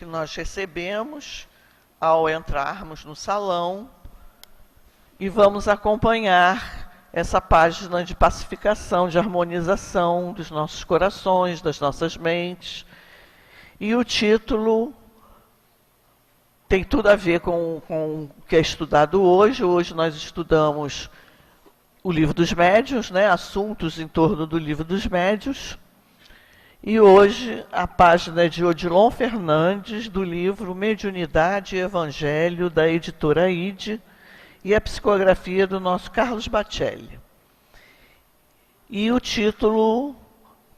que nós recebemos ao entrarmos no salão e vamos acompanhar essa página de pacificação, de harmonização dos nossos corações, das nossas mentes. E o título tem tudo a ver com o que é estudado hoje. Hoje nós estudamos o Livro dos Médiuns, né? Assuntos em torno do Livro dos Médiuns. E hoje a página é de Odilon Fernandes, do livro Mediunidade e Evangelho, da editora Ide, e a psicografia do nosso Carlos Bacelli. E o título,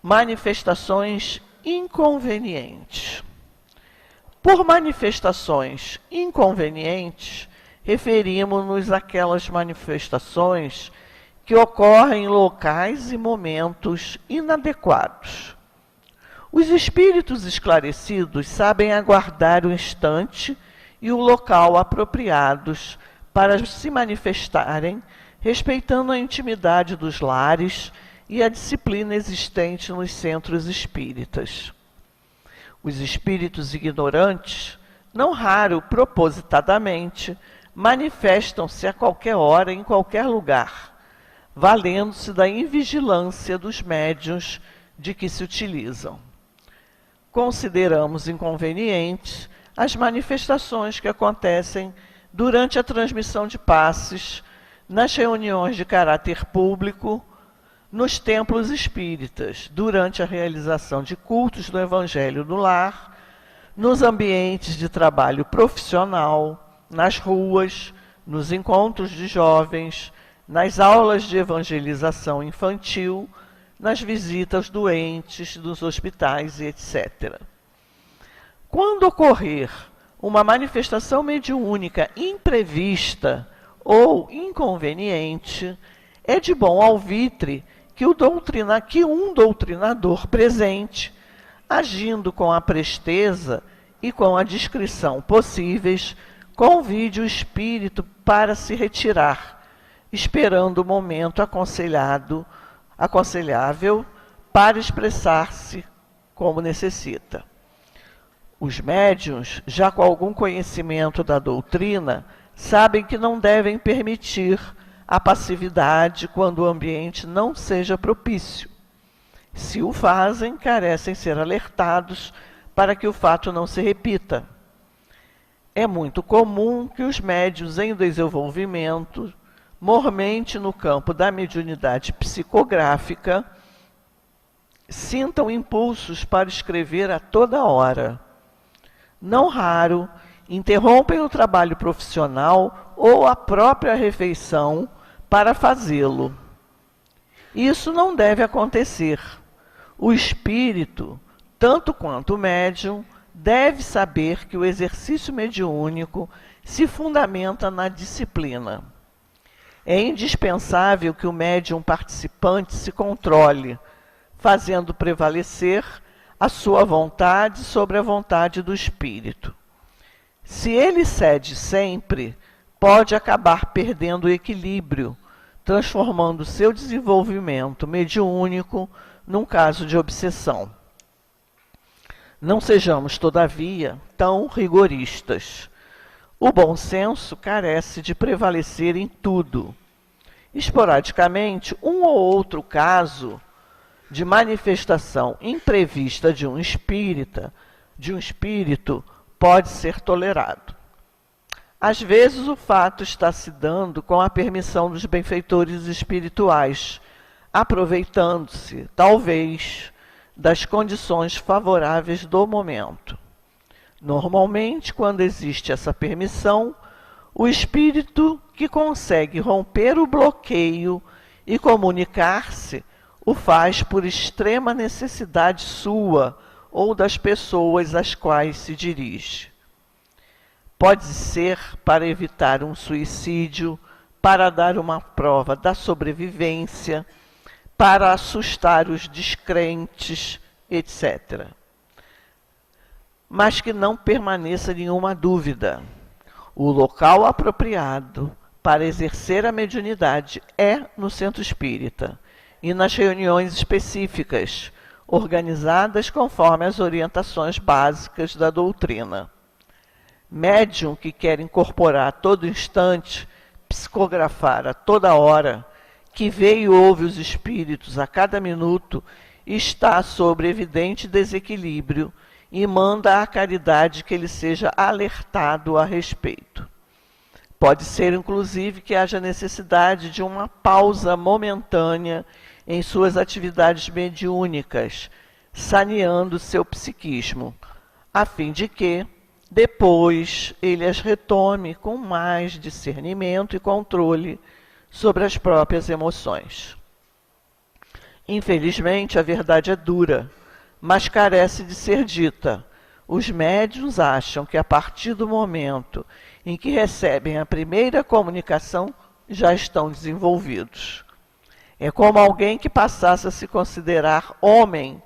Manifestações Inconvenientes. Por manifestações inconvenientes, referimos-nos àquelas manifestações que ocorrem em locais e momentos inadequados. Os espíritos esclarecidos sabem aguardar o instante e o local apropriados para se manifestarem, respeitando a intimidade dos lares e a disciplina existente nos centros espíritas. Os espíritos ignorantes, não raro propositadamente, manifestam-se a qualquer hora, em qualquer lugar, valendo-se da invigilância dos médiuns de que se utilizam. Consideramos inconvenientes as manifestações que acontecem durante a transmissão de passes, nas reuniões de caráter público, nos templos espíritas, durante a realização de cultos do Evangelho no lar, nos ambientes de trabalho profissional, nas ruas, nos encontros de jovens, nas aulas de evangelização infantil, nas visitas doentes dos hospitais e etc. Quando ocorrer uma manifestação mediúnica imprevista ou inconveniente, é de bom alvitre que um doutrinador presente, agindo com a presteza e com a discrição possíveis, convide o espírito para se retirar, esperando o momento aconselhável para expressar-se como necessita. Os médiuns, já com algum conhecimento da doutrina, sabem que não devem permitir a passividade quando o ambiente não seja propício. Se o fazem, carecem ser alertados para que o fato não se repita. É muito comum que os médiuns em desenvolvimento, mormente no campo da mediunidade psicográfica, sintam impulsos para escrever a toda hora. Não raro, interrompem o trabalho profissional ou a própria refeição para fazê-lo. Isso não deve acontecer. O espírito, tanto quanto o médium, deve saber que o exercício mediúnico se fundamenta na disciplina. É indispensável que o médium participante se controle, fazendo prevalecer a sua vontade sobre a vontade do espírito. Se ele cede sempre, pode acabar perdendo o equilíbrio, transformando seu desenvolvimento mediúnico num caso de obsessão. Não sejamos, todavia, tão rigoristas. O bom senso carece de prevalecer em tudo. Esporadicamente, um ou outro caso de manifestação imprevista de um espírito, pode ser tolerado. Às vezes o fato está se dando com a permissão dos benfeitores espirituais, aproveitando-se, talvez, das condições favoráveis do momento. Normalmente, quando existe essa permissão, o espírito que consegue romper o bloqueio e comunicar-se o faz por extrema necessidade sua ou das pessoas às quais se dirige. Pode ser para evitar um suicídio, para dar uma prova da sobrevivência, para assustar os descrentes, etc. Mas que não permaneça nenhuma dúvida. O local apropriado para exercer a mediunidade é no centro espírita e nas reuniões específicas, organizadas conforme as orientações básicas da doutrina. Médium que quer incorporar a todo instante, psicografar a toda hora, que vê e ouve os espíritos a cada minuto, está sobre evidente desequilíbrio e manda à caridade que ele seja alertado a respeito. Pode ser, inclusive, que haja necessidade de uma pausa momentânea em suas atividades mediúnicas, saneando seu psiquismo, a fim de que, depois, ele as retome com mais discernimento e controle sobre as próprias emoções. Infelizmente, a verdade é dura, mas carece de ser dita. Os médiuns acham que a partir do momento em que recebem a primeira comunicação, já estão desenvolvidos. É como alguém que passasse a se considerar homem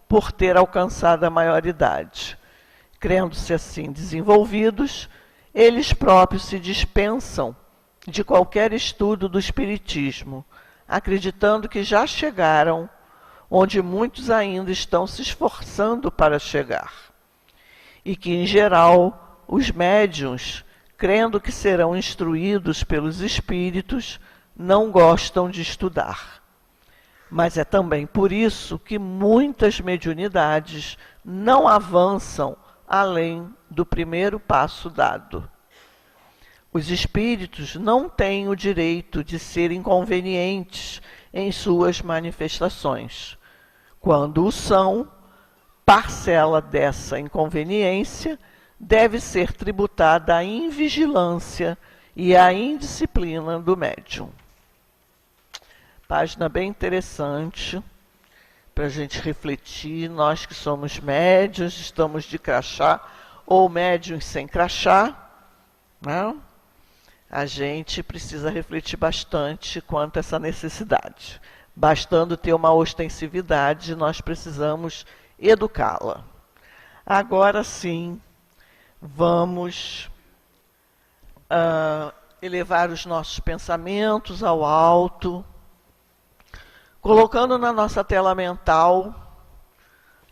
por ter alcançado a maioridade. Crendo-se assim desenvolvidos, eles próprios se dispensam de qualquer estudo do espiritismo, acreditando que já chegaram onde muitos ainda estão se esforçando para chegar. E que, em geral, os médiuns, crendo que serão instruídos pelos espíritos, não gostam de estudar. Mas é também por isso que muitas mediunidades não avançam além do primeiro passo dado. Os espíritos não têm o direito de ser inconvenientes em suas manifestações. Quando o são, parcela dessa inconveniência deve ser tributada à invigilância e à indisciplina do médium. Página bem interessante para a gente refletir. Nós que somos médiuns, estamos de crachá ou médiuns sem crachá, né? A gente precisa refletir bastante quanto a essa necessidade. Bastando ter uma ostensividade, nós precisamos educá-la. Agora sim, vamos elevar os nossos pensamentos ao alto, colocando na nossa tela mental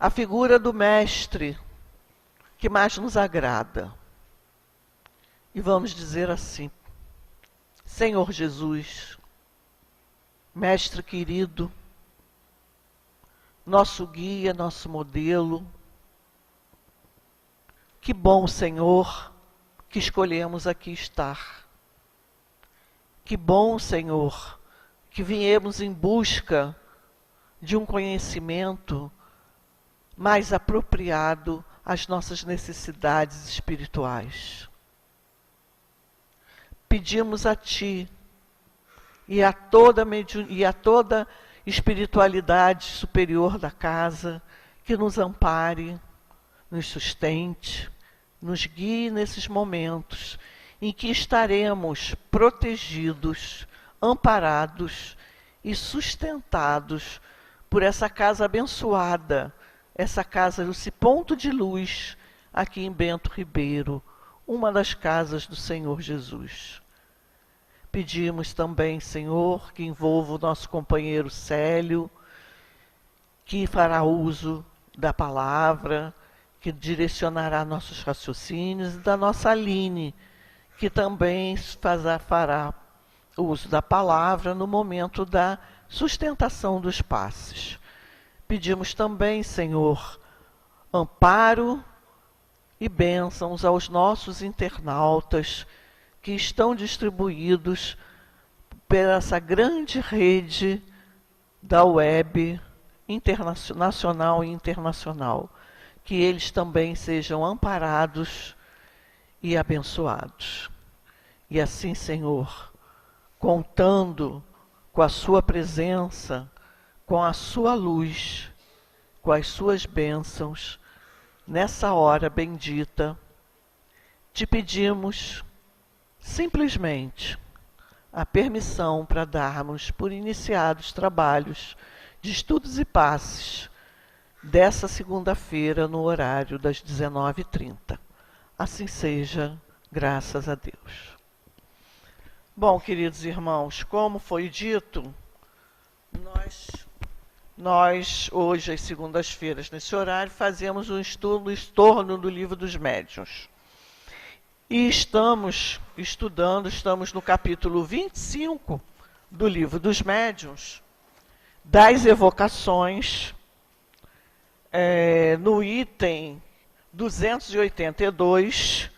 a figura do mestre que mais nos agrada. E vamos dizer assim: Senhor Jesus, mestre querido, nosso guia, nosso modelo, que bom, Senhor, que escolhemos aqui estar. Que bom, Senhor, que viemos em busca de um conhecimento mais apropriado às nossas necessidades espirituais. Pedimos a Ti e a toda espiritualidade superior da casa que nos ampare, nos sustente, nos guie nesses momentos em que estaremos protegidos, amparados e sustentados por essa casa abençoada, essa casa, esse ponto de luz aqui em Bento Ribeiro, uma das casas do Senhor Jesus. Pedimos também, Senhor, que envolva o nosso companheiro Célio, que fará uso da palavra, que direcionará nossos raciocínios, e da nossa Aline, que também fará uso da palavra no momento da sustentação dos passes. Pedimos também, Senhor, amparo e bênçãos aos nossos internautas que estão distribuídos por essa grande rede da web nacional e internacional. Que eles também sejam amparados e abençoados. E assim, Senhor, contando com a sua presença, com a sua luz, com as suas bênçãos, nessa hora bendita, te pedimos simplesmente a permissão para darmos por iniciados trabalhos de estudos e passes dessa segunda-feira no horário das 19h30. Assim seja, graças a Deus. Bom, queridos irmãos, como foi dito, nós nós, hoje, às segundas-feiras, nesse horário, fazemos um estudo em torno do Livro dos Médiuns. E estamos no capítulo 25 do Livro dos Médiuns, das evocações, no item 282,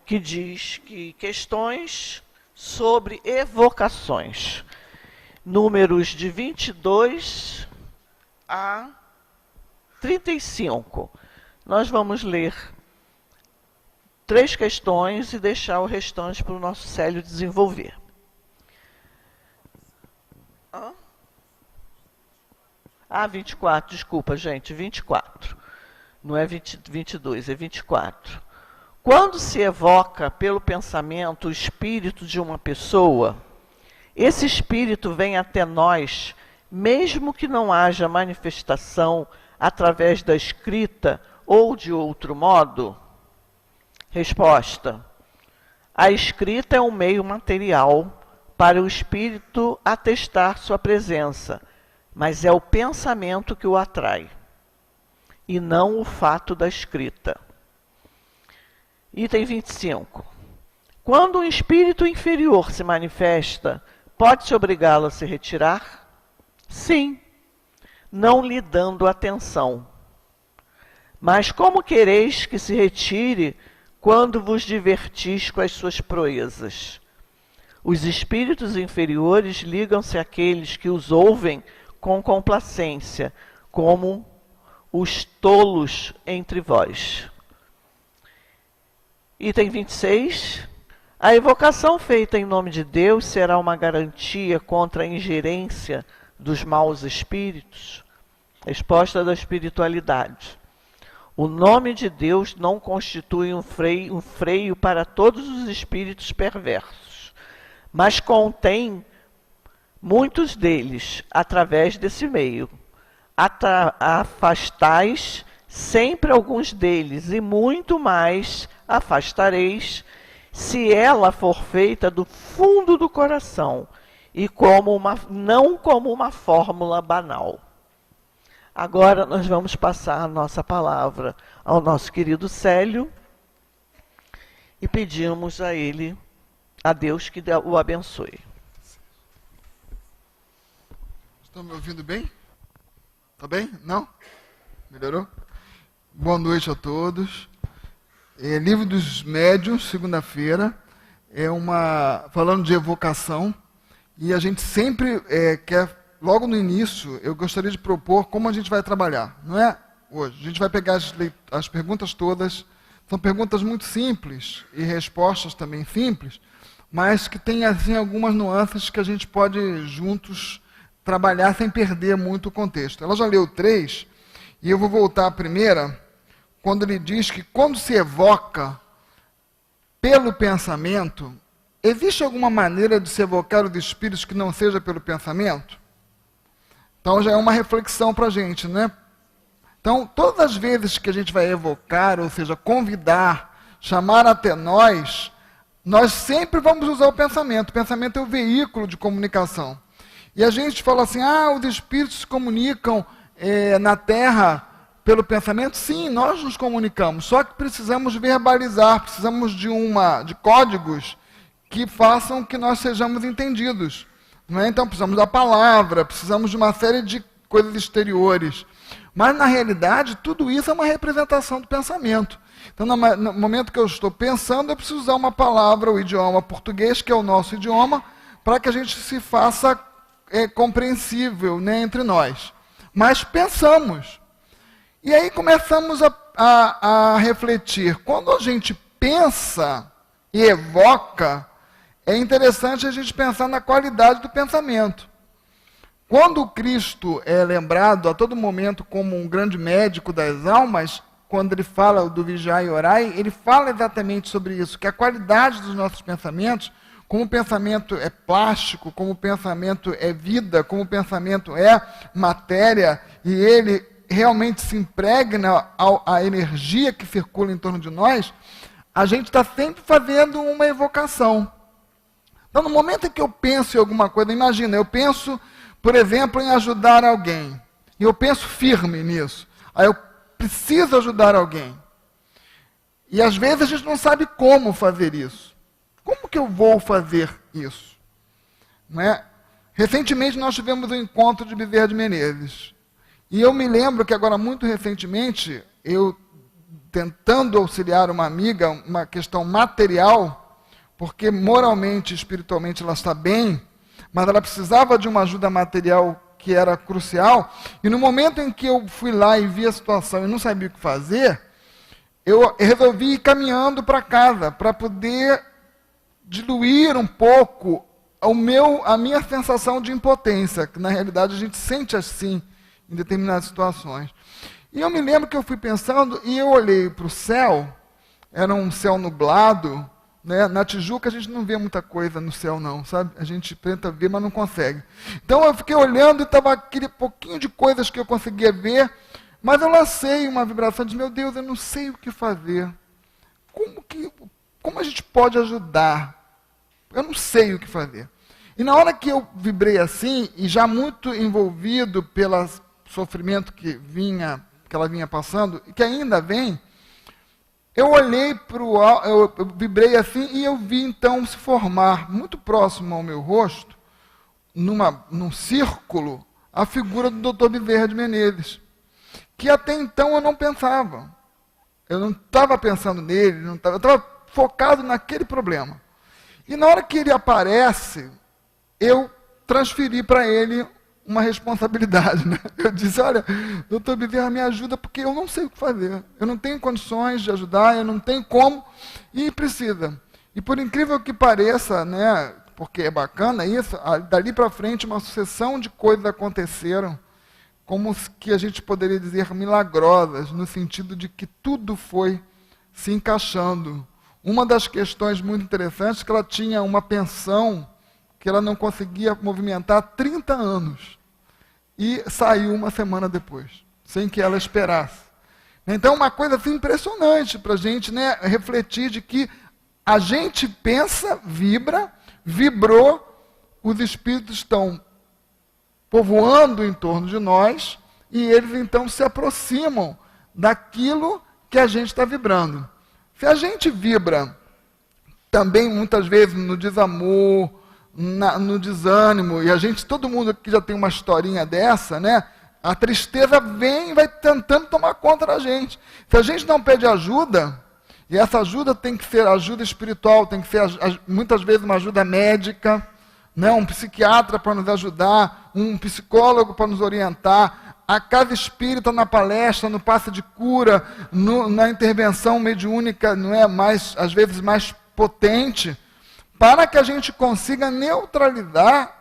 que diz que questões sobre evocações, números de 22 a 35. Nós vamos ler 3 questões e deixar o restante para o nosso Célio desenvolver. Ah, 24, desculpa, gente, 24. Não é 22, é 24. Quando se evoca pelo pensamento o espírito de uma pessoa, esse espírito vem até nós, mesmo que não haja manifestação através da escrita ou de outro modo? Resposta: a escrita é um meio material para o espírito atestar sua presença, mas é o pensamento que o atrai, e não o fato da escrita. Item 25. Quando um espírito inferior se manifesta, pode-se obrigá-lo a se retirar? Sim, não lhe dando atenção. Mas como quereis que se retire quando vos divertis com as suas proezas? Os espíritos inferiores ligam-se àqueles que os ouvem com complacência, como os tolos entre vós. Item 26. A evocação feita em nome de Deus será uma garantia contra a ingerência dos maus espíritos? Resposta da espiritualidade: o nome de Deus não constitui um freio para todos os espíritos perversos, mas contém muitos deles através desse meio. Afastais sempre alguns deles, e muito mais afastareis, se ela for feita do fundo do coração, e não como uma fórmula banal. Agora nós vamos passar a nossa palavra ao nosso querido Célio, e pedimos a ele, a Deus, que o abençoe. Estão me ouvindo bem? Tá bem? Não? Melhorou? Boa noite a todos. Livro dos Médiuns, segunda-feira, falando de evocação, e a gente sempre quer, logo no início, eu gostaria de propor como a gente vai trabalhar, não é hoje. A gente vai pegar as perguntas todas, são perguntas muito simples, e respostas também simples, mas que tem assim algumas nuances que a gente pode juntos trabalhar sem perder muito o contexto. Ela já leu 3, e eu vou voltar à primeira, quando ele diz que quando se evoca pelo pensamento, existe alguma maneira de se evocar os espíritos que não seja pelo pensamento? Então já é uma reflexão para a gente, né? Então, todas as vezes que a gente vai evocar, ou seja, convidar, chamar até nós sempre vamos usar o pensamento. O pensamento é o veículo de comunicação. E a gente fala assim, os espíritos se comunicam na Terra pelo pensamento. Sim, nós nos comunicamos, só que precisamos verbalizar, precisamos de códigos que façam que nós sejamos entendidos. Não é? Então precisamos da palavra, precisamos de uma série de coisas exteriores. Mas na realidade, tudo isso é uma representação do pensamento. Então no momento que eu estou pensando, eu preciso usar uma palavra, o idioma português, que é o nosso idioma, para que a gente se faça compreensível, né, entre nós. Mas pensamos. E aí começamos a refletir. Quando a gente pensa e evoca, é interessante a gente pensar na qualidade do pensamento. Quando o Cristo é lembrado a todo momento como um grande médico das almas, quando ele fala do vigiai e orai, ele fala exatamente sobre isso, que a qualidade dos nossos pensamentos, como o pensamento é plástico, como o pensamento é vida, como o pensamento é matéria, e ele realmente se impregna à energia que circula em torno de nós, a gente está sempre fazendo uma evocação. Então, no momento em que eu penso em alguma coisa, imagina, eu penso, por exemplo, em ajudar alguém. E eu penso firme nisso. Aí eu preciso ajudar alguém. E às vezes a gente não sabe como fazer isso. Como que eu vou fazer isso? Não é? Recentemente nós tivemos um encontro de Bezerra de Menezes. E eu me lembro que agora, muito recentemente, eu tentando auxiliar uma amiga, uma questão material, porque moralmente e espiritualmente ela está bem, mas ela precisava de uma ajuda material que era crucial, e no momento em que eu fui lá e vi a situação e não sabia o que fazer, eu resolvi ir caminhando para casa, para poder diluir um pouco a minha sensação de impotência, que na realidade a gente sente assim em determinadas situações. E eu me lembro que eu fui pensando, e eu olhei para o céu, era um céu nublado, né? Na Tijuca a gente não vê muita coisa no céu não, sabe? A gente tenta ver, mas não consegue. Então eu fiquei olhando e estava aquele pouquinho de coisas que eu conseguia ver, mas eu lancei uma vibração de, meu Deus, eu não sei o que fazer. Como a gente pode ajudar? Eu não sei o que fazer. E na hora que eu vibrei assim, e já muito envolvido pelo sofrimento que ela vinha passando, e que ainda vem, eu olhei para o alto, eu vibrei assim, e eu vi então se formar, muito próximo ao meu rosto, num círculo, a figura do Dr. Bezerra de Menezes, que até então eu não pensava. Eu não estava pensando nele, eu estava focado naquele problema. E na hora que ele aparece, eu transferi para ele uma responsabilidade. Né? Eu disse, olha, doutor Bezerra, me ajuda, porque eu não sei o que fazer. Eu não tenho condições de ajudar, eu não tenho como, e precisa. E por incrível que pareça, né, porque é bacana isso, dali para frente uma sucessão de coisas aconteceram, como que a gente poderia dizer milagrosas, no sentido de que tudo foi se encaixando. Uma das questões muito interessantes é que ela tinha uma pensão que ela não conseguia movimentar há 30 anos. E saiu uma semana depois, sem que ela esperasse. Então, uma coisa assim, impressionante para a gente, né, refletir de que a gente pensa, vibrou, os espíritos estão povoando em torno de nós, e eles então se aproximam daquilo que a gente está vibrando. Se a gente vibra também, muitas vezes, no desamor, no desânimo, e todo mundo aqui já tem uma historinha dessa, né? A tristeza vem e vai tentando tomar conta da gente. Se a gente não pede ajuda, e essa ajuda tem que ser ajuda espiritual, tem que ser muitas vezes uma ajuda médica, né? Um psiquiatra para nos ajudar, um psicólogo para nos orientar, a casa espírita na palestra, no passe de cura, na intervenção mediúnica, não é mais, às vezes mais potente, para que a gente consiga neutralizar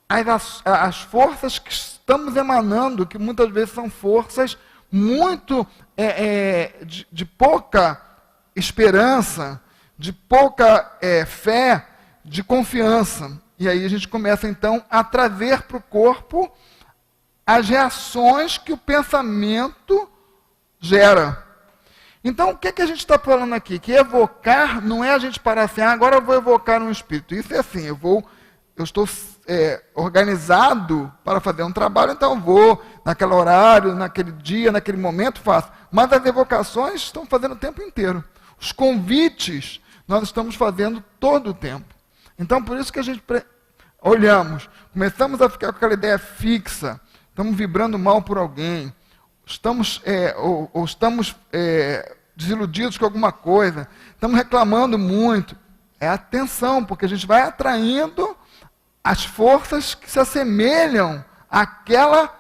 as forças que estamos emanando, que muitas vezes são forças muito de pouca esperança, de pouca fé, de confiança. E aí a gente começa então a trazer para o corpo as reações que o pensamento gera. Então, o que a gente está falando aqui? Que evocar não é a gente parar assim, agora eu vou evocar um espírito. Isso é assim, eu estou organizado para fazer um trabalho, então eu vou, naquele horário, naquele dia, naquele momento, faço. Mas as evocações estão fazendo o tempo inteiro. Os convites nós estamos fazendo todo o tempo. Então, por isso que a gente olhamos, começamos a ficar com aquela ideia fixa, estamos vibrando mal por alguém, estamos desiludidos com alguma coisa, estamos reclamando muito. É atenção, porque a gente vai atraindo as forças que se assemelham àquela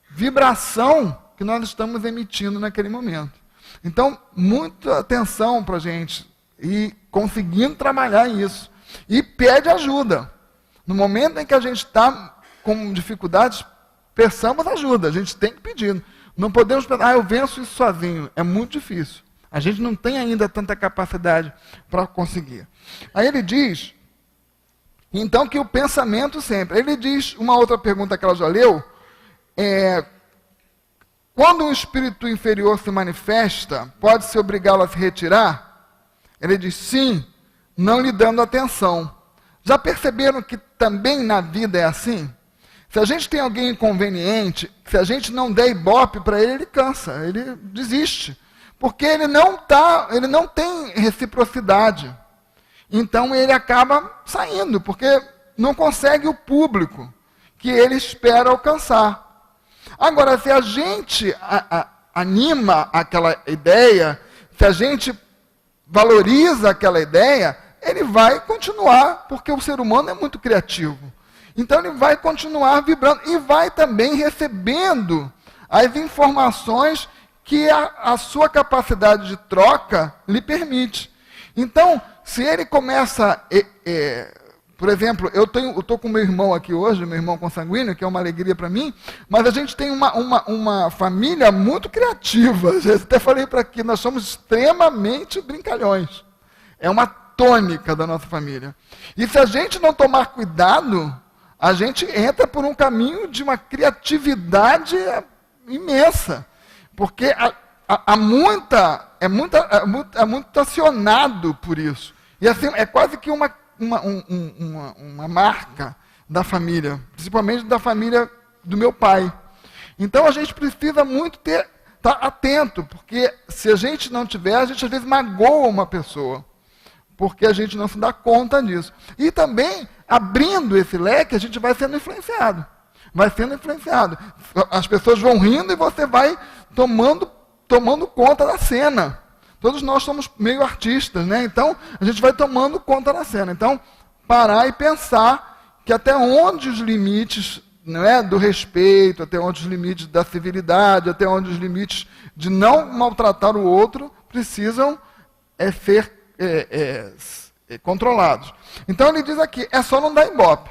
vibração que nós estamos emitindo naquele momento. Então, muita atenção para a gente, e conseguindo trabalhar isso. E pede ajuda. No momento em que a gente está com dificuldades, peçamos ajuda, a gente tem que pedir. Não podemos pensar, eu venço isso sozinho. É muito difícil. A gente não tem ainda tanta capacidade para conseguir. Aí ele diz, então, que o pensamento sempre. Ele diz, uma outra pergunta que ela já leu, quando um espírito inferior se manifesta, pode-se obrigá-lo a se retirar? Ele diz, sim, não lhe dando atenção. Já perceberam que também na vida é assim? Se a gente tem alguém inconveniente, se a gente não der ibope para ele, ele cansa, ele desiste. Porque ele não tem reciprocidade. Então ele acaba saindo, porque não consegue o público que ele espera alcançar. Agora, se a gente anima aquela ideia, se a gente valoriza aquela ideia, ele vai continuar, porque o ser humano é muito criativo. Então ele vai continuar vibrando e vai também recebendo as informações que a sua capacidade de troca lhe permite. Então, se ele começa, por exemplo, eu estou com meu irmão aqui hoje, meu irmão consanguíneo, que é uma alegria para mim, mas a gente tem uma família muito criativa. Eu até falei para aqui, nós somos extremamente brincalhões. É uma tônica da nossa família. E se a gente não tomar cuidado, a gente entra por um caminho de uma criatividade imensa. Porque é muito acionado por isso. E assim, é quase que uma marca da família, principalmente da família do meu pai. Então a gente precisa muito estar atento, porque se a gente não tiver, a gente às vezes magoa uma pessoa, porque a gente não se dá conta disso. E também, abrindo esse leque, a gente vai sendo influenciado. Vai sendo influenciado. As pessoas vão rindo e você vai tomando conta da cena. Todos nós somos meio artistas, né? Então, a gente vai tomando conta da cena. Então, parar e pensar que até onde os limites, não é, do respeito, até onde os limites da civilidade, até onde os limites de não maltratar o outro precisam ser controlados. Então, ele diz aqui, é só não dar ibope.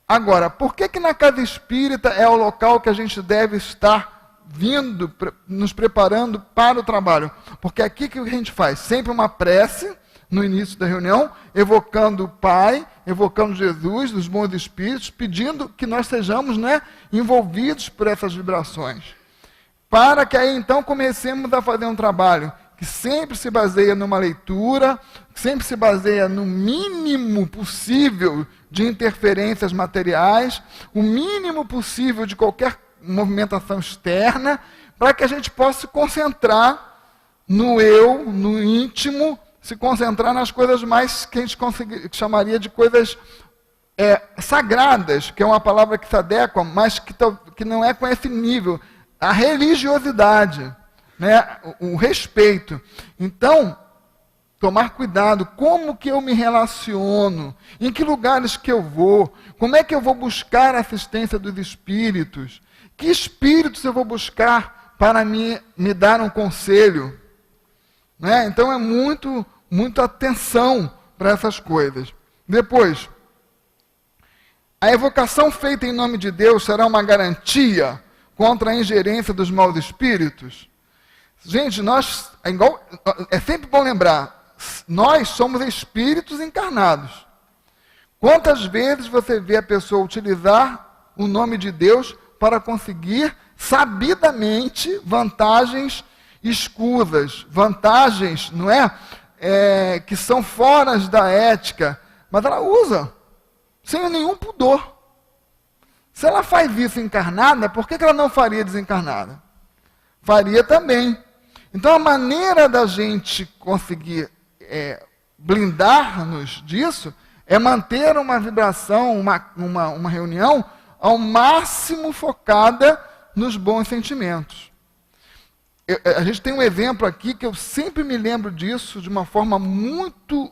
Agora, por que na casa espírita é o local que a gente deve estar vindo, nos preparando para o trabalho? Porque aqui que a gente faz? Sempre uma prece no início da reunião, evocando o Pai, evocando Jesus, os bons espíritos, pedindo que nós sejamos, né, envolvidos por essas vibrações. Para que aí então comecemos a fazer um trabalho que sempre se baseia numa leitura, que sempre se baseia no mínimo possível de interferências materiais, o mínimo possível de qualquer movimentação externa, para que a gente possa se concentrar no eu, no íntimo, se concentrar nas coisas mais que a gente chamaria de coisas sagradas, que é uma palavra que se adequa, mas que não é com esse nível. A religiosidade, né? O respeito. Então, tomar cuidado, como que eu me relaciono, em que lugares que eu vou, como é que eu vou buscar a assistência dos espíritos, que espíritos eu vou buscar para me dar um conselho. Né? Então é muita atenção para essas coisas. Depois, a evocação feita em nome de Deus será uma garantia contra a ingerência dos maus espíritos? Gente, é sempre bom lembrar, nós somos espíritos encarnados. Quantas vezes você vê a pessoa utilizar o nome de Deus para conseguir sabidamente vantagens escusas, vantagens, não é? Que são fora da ética, mas ela usa, sem nenhum pudor. Se ela faz isso encarnada, por que ela não faria desencarnada? Faria também. Então a maneira da gente conseguir blindar-nos disso é manter uma vibração, uma reunião ao máximo focada nos bons sentimentos. A gente tem um exemplo aqui que eu sempre me lembro disso de uma forma muito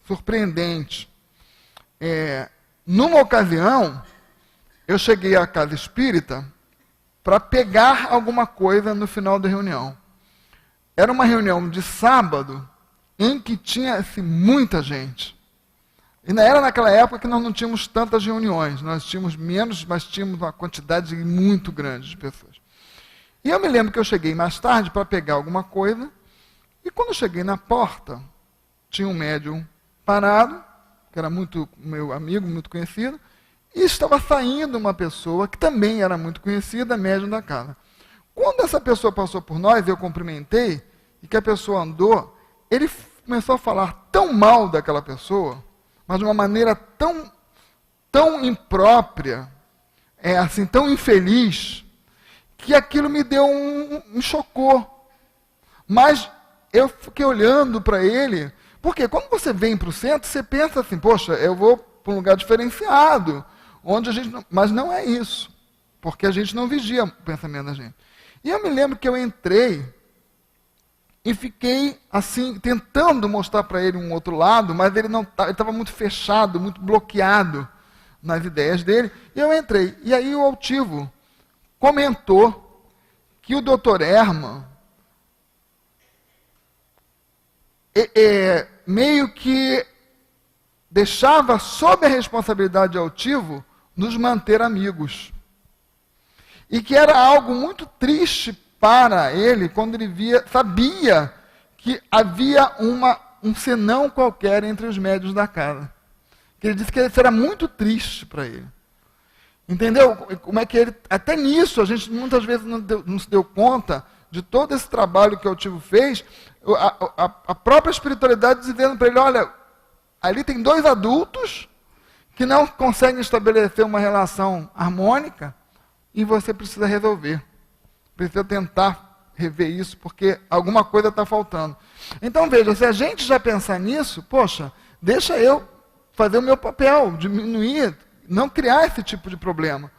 surpreendente. Numa ocasião, eu cheguei à casa espírita para pegar alguma coisa no final da reunião. Era uma reunião de sábado em que tinha muita gente. E não era naquela época que nós não tínhamos tantas reuniões, nós tínhamos menos, mas tínhamos uma quantidade muito grande de pessoas. E eu me lembro que eu cheguei mais tarde para pegar alguma coisa, e quando eu cheguei na porta, tinha um médium parado, que era muito meu amigo, muito conhecido, e estava saindo uma pessoa que também era muito conhecida, médium da casa. Quando essa pessoa passou por nós, eu cumprimentei, e que a pessoa andou, ele começou a falar tão mal daquela pessoa, mas de uma maneira tão tão imprópria, assim, tão infeliz, que aquilo me chocou. Mas eu fiquei olhando para ele, porque quando você vem para o centro, você pensa assim, poxa, eu vou para um lugar diferenciado, onde a gente não... Mas não é isso, porque a gente não vigia o pensamento da gente. E eu me lembro que eu entrei e fiquei assim, tentando mostrar para ele um outro lado, mas ele estava muito fechado, muito bloqueado nas ideias dele, e eu entrei. E aí o altivo comentou que o Dr. Herman meio que deixava sob a responsabilidade do altivo nos manter amigos. E que era algo muito triste para ele quando ele sabia que havia um senão qualquer entre os médiuns da casa. Que ele disse que isso era muito triste para ele. Entendeu? Como é que ele, até nisso, a gente muitas vezes não se deu conta de todo esse trabalho que o altivo fez, a própria espiritualidade dizendo para ele, olha, ali tem 2 adultos que não conseguem estabelecer uma relação harmônica e você precisa resolver. Precisa tentar rever isso, porque alguma coisa está faltando. Então, veja, se a gente já pensar nisso, poxa, deixa eu fazer o meu papel, diminuir, não criar esse tipo de problema.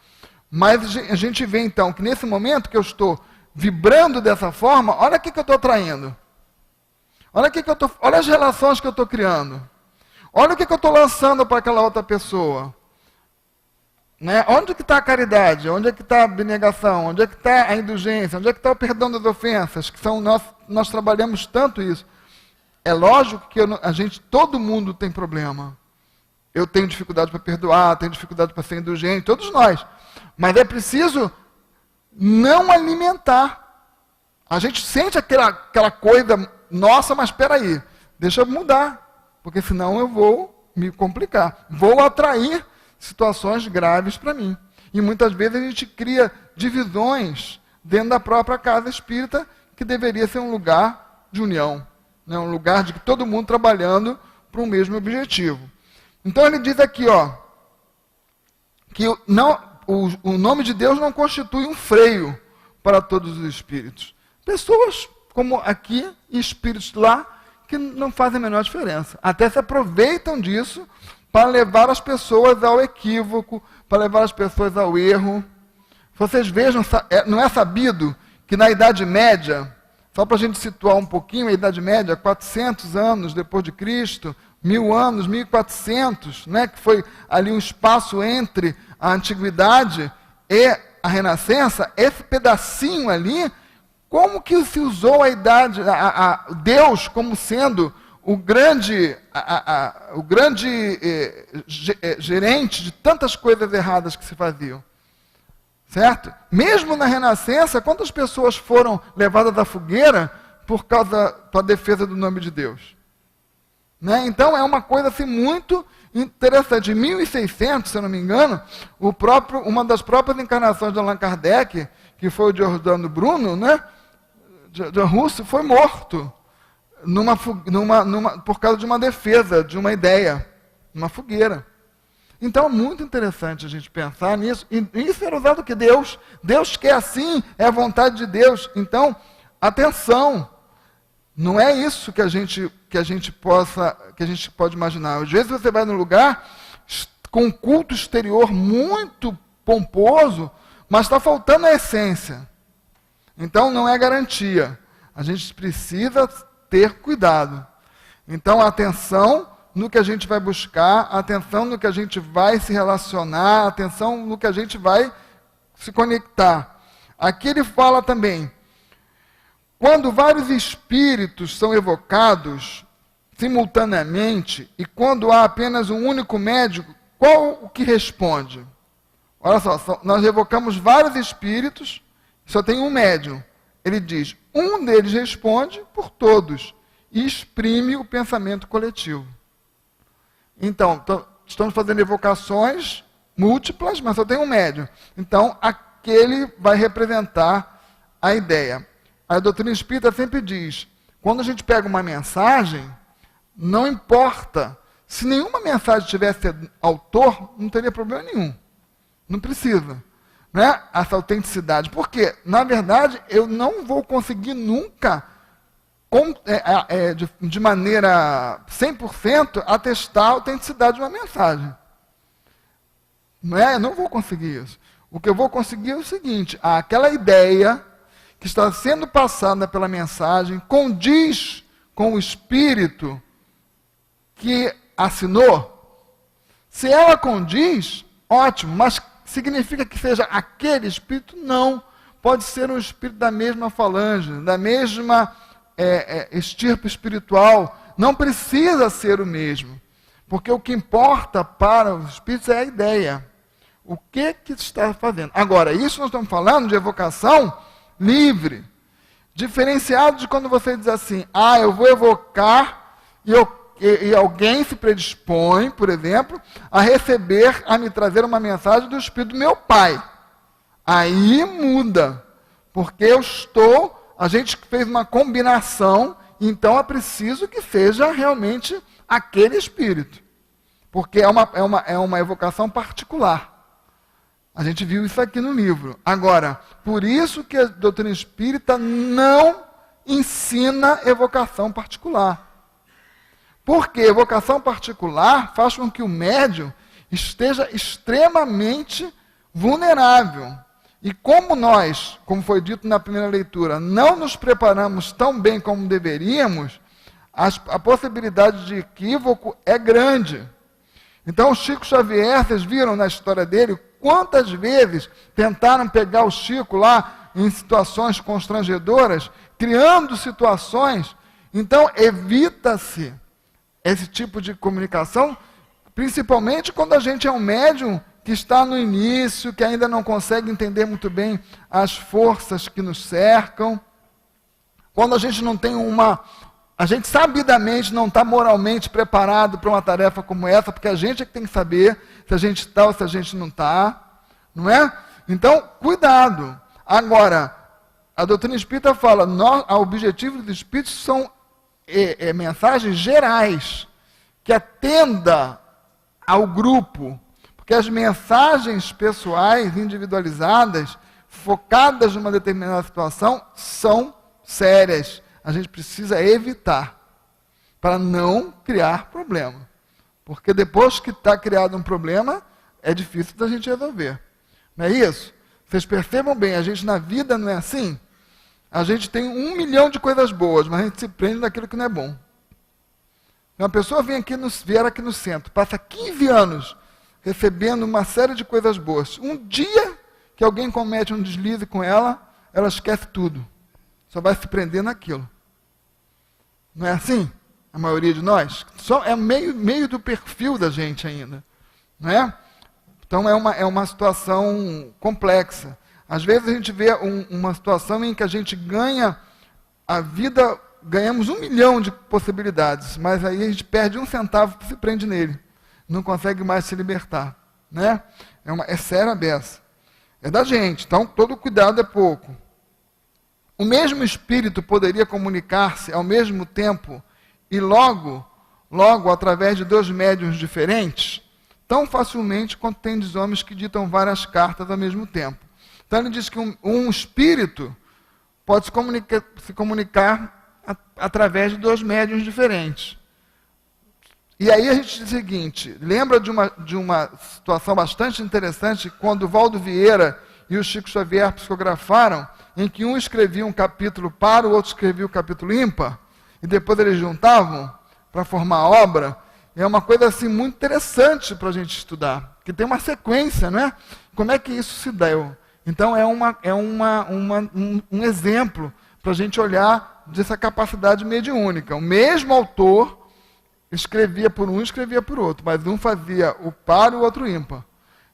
Mas a gente vê, então, que nesse momento que eu estou vibrando dessa forma, olha o que eu estou atraindo. Olha as relações que eu estou criando. Olha o que eu estou lançando para aquela outra pessoa. Né? Onde que está a caridade? Onde é que está a abnegação? Onde é que está a indulgência? Onde é que está o perdão das ofensas? Que são nós trabalhamos tanto isso. É lógico que todo mundo tem problema. Eu tenho dificuldade para perdoar, tenho dificuldade para ser indulgente, todos nós. Mas é preciso não alimentar. A gente sente aquela coisa, nossa, mas espera aí, deixa eu mudar, porque senão eu vou me complicar. Vou atrair situações graves para mim. E muitas vezes a gente cria divisões dentro da própria casa espírita, que deveria ser um lugar de união, né? Um lugar de todo mundo trabalhando para o mesmo objetivo. Então ele diz aqui, que o nome de Deus não constitui um freio para todos os espíritos. Pessoas como aqui e espíritos lá que não fazem a menor diferença. Até se aproveitam disso para levar as pessoas ao equívoco, para levar as pessoas ao erro. Vocês vejam, não é sabido que na Idade Média, só para a gente situar um pouquinho, a Idade Média, 400 anos depois de Cristo, 1000 anos, 1400, né, que foi ali um espaço entre a Antiguidade e a Renascença, esse pedacinho ali, como que se usou Deus como sendo o grande gerente de tantas coisas erradas que se faziam. Certo? Mesmo na Renascença, quantas pessoas foram levadas à fogueira para a defesa do nome de Deus? Né? Então é uma coisa assim, muito interessante. Em 1600, se eu não me engano, uma das próprias encarnações de Allan Kardec, que foi o Giordano Bruno, né? John Russo, foi morto por causa de uma defesa, de uma ideia, numa fogueira. Então é muito interessante a gente pensar nisso. E isso era usado que Deus quer assim, é a vontade de Deus. Então, atenção, não é isso que a gente pode imaginar. Às vezes você vai num lugar com um culto exterior muito pomposo, mas está faltando a essência. Então não é garantia. A gente precisa ter cuidado. Então, atenção no que a gente vai buscar, atenção no que a gente vai se relacionar, atenção no que a gente vai se conectar. Aqui ele fala também, quando vários espíritos são evocados simultaneamente, e quando há apenas um único médico, qual o que responde? Olha só, nós evocamos vários espíritos, só tem um médium. Ele diz, um deles responde por todos e exprime o pensamento coletivo. Então, estamos fazendo evocações múltiplas, mas só tem um médium. Então, aquele vai representar a ideia. A doutrina espírita sempre diz, quando a gente pega uma mensagem, não importa Se nenhuma mensagem tivesse autor, não teria problema nenhum. Não precisa. Né? Essa autenticidade. Porque, na verdade, eu não vou conseguir nunca, de maneira 100%, atestar a autenticidade de uma mensagem. Não é? Eu não vou conseguir isso. O que eu vou conseguir é o seguinte: aquela ideia que está sendo passada pela mensagem condiz com o espírito que assinou. Se ela condiz, ótimo, mas significa que seja aquele espírito? Não. Pode ser um espírito da mesma falange, da mesma estirpe espiritual. Não precisa ser o mesmo. Porque o que importa para os espíritos é a ideia. O que está fazendo? Agora, isso nós estamos falando de evocação livre. Diferenciado de quando você diz assim: eu vou evocar e alguém se predispõe, por exemplo, a me trazer uma mensagem do espírito do meu pai. Aí muda. Porque a gente fez uma combinação, então é preciso que seja realmente aquele espírito. Porque é uma evocação particular. A gente viu isso aqui no livro. Agora, por isso que a doutrina espírita não ensina evocação particular. Porque evocação particular faz com que o médium esteja extremamente vulnerável. E como nós, como foi dito na primeira leitura, não nos preparamos tão bem como deveríamos, a possibilidade de equívoco é grande. Então, o Chico Xavier, vocês viram na história dele, quantas vezes tentaram pegar o Chico lá em situações constrangedoras, criando situações. Então, evita-se esse tipo de comunicação, principalmente quando a gente é um médium que está no início, que ainda não consegue entender muito bem as forças que nos cercam. Quando a gente não tem a gente sabidamente não está moralmente preparado para uma tarefa como essa, porque a gente é que tem que saber se a gente está ou se a gente não está, não é? Então, cuidado. Agora, a doutrina espírita fala, o objetivo dos espíritos são mensagens gerais, que atenda ao grupo, porque as mensagens pessoais, individualizadas, focadas numa determinada situação, são sérias. A gente precisa evitar, para não criar problema. Porque depois que está criado um problema, é difícil da gente resolver. Não é isso? Vocês percebam bem, a gente na vida não é assim? A gente tem 1 milhão de coisas boas, mas a gente se prende naquilo que não é bom. Uma pessoa vier aqui no centro, passa 15 anos recebendo uma série de coisas boas. Um dia que alguém comete um deslize com ela esquece tudo. Só vai se prender naquilo. Não é assim? A maioria de nós? Só é meio do perfil da gente ainda. Não é? Então é uma situação complexa. Às vezes a gente vê uma situação em que a gente ganha a vida, ganhamos 1 milhão de possibilidades, mas aí a gente perde 1 centavo e se prende nele. Não consegue mais se libertar. Né? É sério a beça. É da gente, então todo cuidado é pouco. O mesmo espírito poderia comunicar-se ao mesmo tempo e logo, através de 2 médiuns diferentes, tão facilmente quanto tem dos homens que ditam várias cartas ao mesmo tempo. Então ele diz que um espírito pode se comunicar através de 2 médiuns diferentes. E aí a gente diz o seguinte, lembra de uma situação bastante interessante, quando o Valdo Vieira e o Chico Xavier psicografaram, em que um escrevia um capítulo par, o outro escrevia o capítulo ímpar, e depois eles juntavam para formar a obra. É uma coisa assim muito interessante para a gente estudar, que tem uma sequência, não é? Como é que isso se deu? Então é um exemplo para a gente olhar dessa capacidade mediúnica. O mesmo autor escrevia por um, escrevia por outro, mas um fazia o par e o outro ímpar.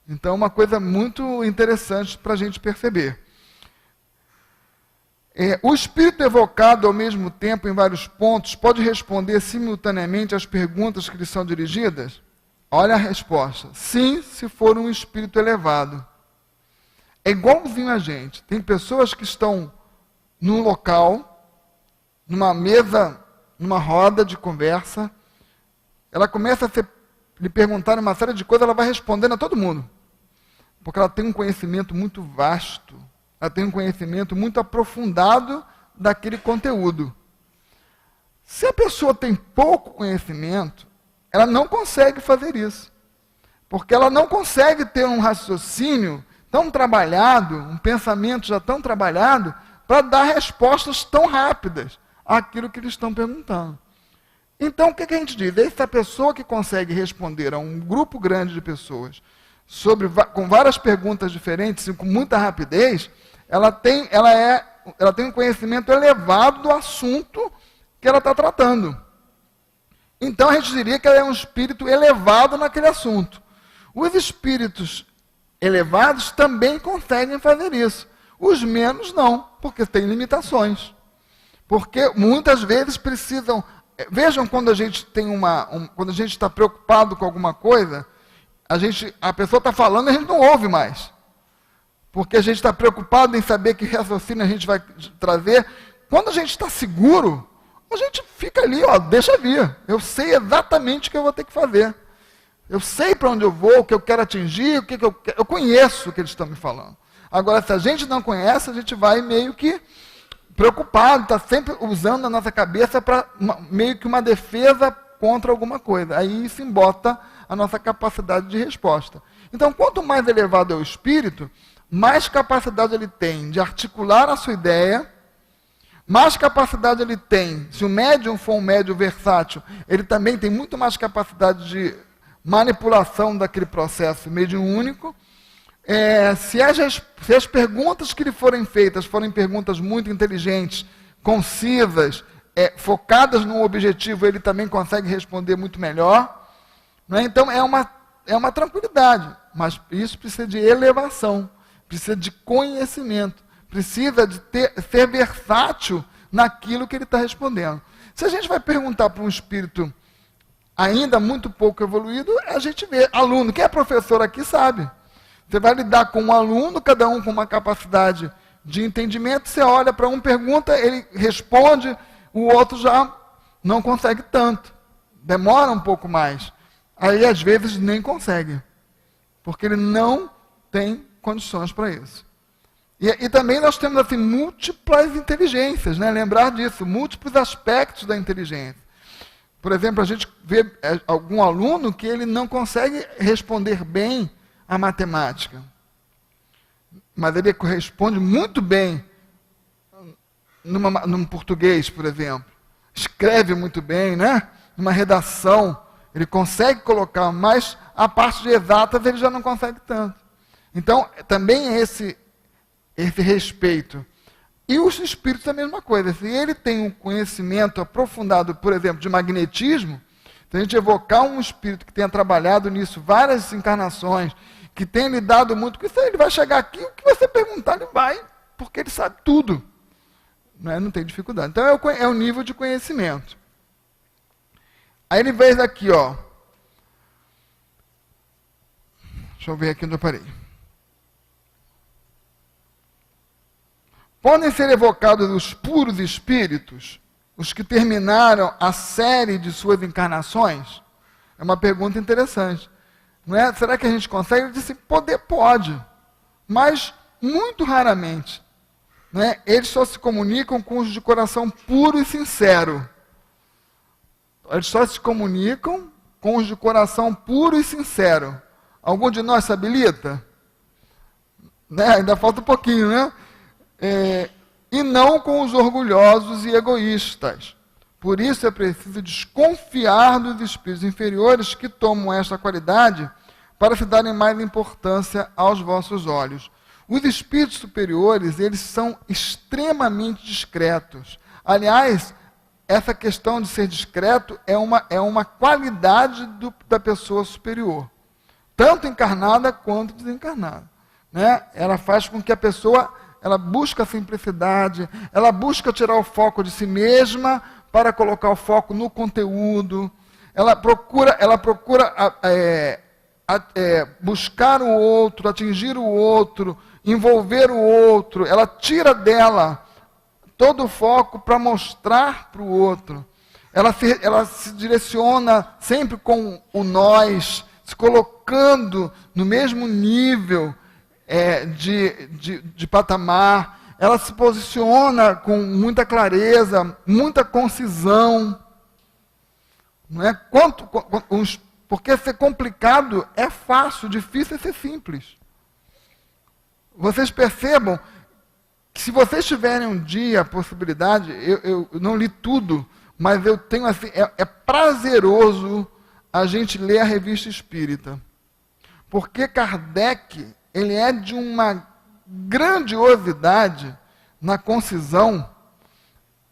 Então é uma coisa muito interessante para a gente perceber. O espírito evocado ao mesmo tempo em vários pontos pode responder simultaneamente às perguntas que lhe são dirigidas? Olha a resposta. Sim, se for um espírito elevado. É igualzinho a gente. Tem pessoas que estão num local, numa mesa, numa roda de conversa, ela começa a lhe perguntar uma série de coisas, ela vai respondendo a todo mundo. Porque ela tem um conhecimento muito vasto, ela tem um conhecimento muito aprofundado daquele conteúdo. Se a pessoa tem pouco conhecimento, ela não consegue fazer isso. Porque ela não consegue ter um raciocínio tão trabalhado, um pensamento já tão trabalhado, para dar respostas tão rápidas àquilo que eles estão perguntando. Então, o que a gente diz? Essa pessoa que consegue responder a um grupo grande de pessoas com várias perguntas diferentes e com muita rapidez, ela tem um conhecimento elevado do assunto que ela está tratando. Então, a gente diria que ela é um espírito elevado naquele assunto. Os espíritos elevados também conseguem fazer isso. Os menos não, porque têm limitações. Porque muitas vezes precisam... Vejam quando a gente tem quando a gente está preocupado com alguma coisa, a pessoa está falando e a gente não ouve mais. Porque a gente está preocupado em saber que raciocínio a gente vai trazer. Quando a gente está seguro, a gente fica ali, deixa vir. Eu sei exatamente o que eu vou ter que fazer. Eu sei para onde eu vou, o que eu quero atingir, o que eu quero. Eu conheço o que eles estão me falando. Agora, se a gente não conhece, a gente vai meio que preocupado, está sempre usando a nossa cabeça para meio que uma defesa contra alguma coisa. Aí isso embota a nossa capacidade de resposta. Então, quanto mais elevado é o espírito, mais capacidade ele tem de articular a sua ideia, mais capacidade ele tem, se o médium for um médium versátil, ele também tem muito mais capacidade de manipulação daquele processo mediúnico. Se as perguntas que lhe forem feitas forem perguntas muito inteligentes, concisas, focadas num objetivo, ele também consegue responder muito melhor. Não é? Então, é uma tranquilidade, mas isso precisa de elevação, precisa de conhecimento, precisa de ser versátil naquilo que ele está respondendo. Se a gente vai perguntar para um espírito ainda muito pouco evoluído, a gente vê. Aluno, quem é professor aqui sabe. Você vai lidar com um aluno, cada um com uma capacidade de entendimento, você olha para um, pergunta, ele responde, o outro já não consegue tanto. Demora um pouco mais. Aí, às vezes, nem consegue. Porque ele não tem condições para isso. E também nós temos assim, múltiplas inteligências, né? Lembrar disso, múltiplos aspectos da inteligência. Por exemplo, a gente vê algum aluno que ele não consegue responder bem a matemática. Mas ele responde muito bem num português, por exemplo. Escreve muito bem, né? Numa redação, ele consegue colocar, mas a parte de exatas ele já não consegue tanto. Então, também esse respeito. E os espíritos é a mesma coisa. Se ele tem um conhecimento aprofundado, por exemplo, de magnetismo, se a gente evocar um espírito que tenha trabalhado nisso várias encarnações, que tenha lidado muito com isso, ele vai chegar aqui, o que você perguntar, ele vai, porque ele sabe tudo. Não tem dificuldade. Então, é o nível de conhecimento. Aí ele veio aqui, deixa eu ver aqui onde eu parei. Podem ser evocados os puros espíritos, os que terminaram a série de suas encarnações? É uma pergunta interessante. Não é? Será que a gente consegue? Ele disse, pode, mas muito raramente. Não é? Eles só se comunicam com os de coração puro e sincero. Eles só se comunicam com os de coração puro e sincero. Algum de nós se habilita? Né? Ainda falta um pouquinho, né? E não com os orgulhosos e egoístas. Por isso é preciso desconfiar dos espíritos inferiores que tomam esta qualidade para se darem mais importância aos vossos olhos. Os espíritos superiores, eles são extremamente discretos. Aliás, essa questão de ser discreto é uma qualidade da pessoa superior, tanto encarnada quanto desencarnada. Né? Ela faz com que a pessoa ela busca a simplicidade, ela busca tirar o foco de si mesma para colocar o foco no conteúdo, ela procura buscar o outro, atingir o outro, envolver o outro, ela tira dela todo o foco para mostrar para o outro. ela se direciona sempre com o nós, se colocando no mesmo nível de patamar. Ela se posiciona com muita clareza, muita concisão. Não é? Porque ser complicado é fácil, difícil é ser simples. Vocês percebam que se vocês tiverem um dia a possibilidade, eu não li tudo, mas eu tenho assim, é prazeroso a gente ler a Revista Espírita. Porque Kardec, ele é de uma grandiosidade na concisão,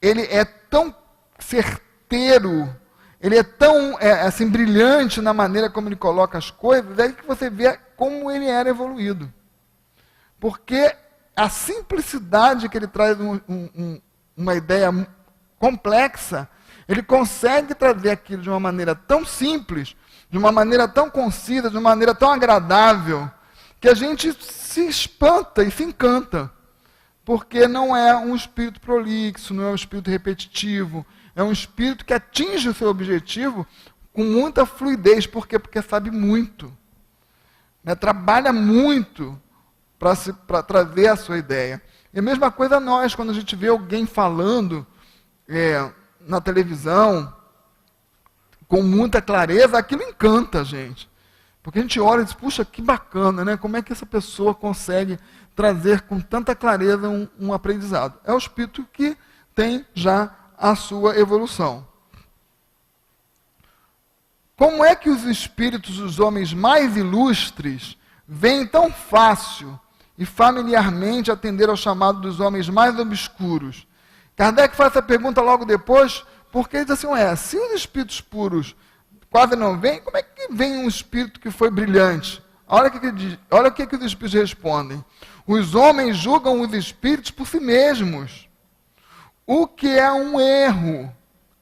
ele é tão certeiro, ele é tão assim, brilhante na maneira como ele coloca as coisas, é que você vê como ele era evoluído. Porque a simplicidade que ele traz uma ideia complexa, ele consegue trazer aquilo de uma maneira tão simples, de uma maneira tão concisa, de uma maneira tão agradável, que a gente se espanta e se encanta. Porque não é um espírito prolixo, não é um espírito repetitivo, é um espírito que atinge o seu objetivo com muita fluidez. Por quê? Porque sabe muito. Né? Trabalha muito para trazer a sua ideia. E a mesma coisa nós, quando a gente vê alguém falando na televisão, com muita clareza, aquilo encanta a gente. Porque a gente olha e diz, puxa, que bacana, né? Como é que essa pessoa consegue trazer com tanta clareza um aprendizado? É o espírito que tem já a sua evolução. Como é que os espíritos dos homens mais ilustres veem tão fácil e familiarmente atender ao chamado dos homens mais obscuros? Kardec faz essa pergunta logo depois, porque ele diz assim, se os espíritos puros quase não vêm, como é que vem um espírito que foi brilhante? Olha o que os espíritos respondem. Os homens julgam os espíritos por si mesmos, o que é um erro.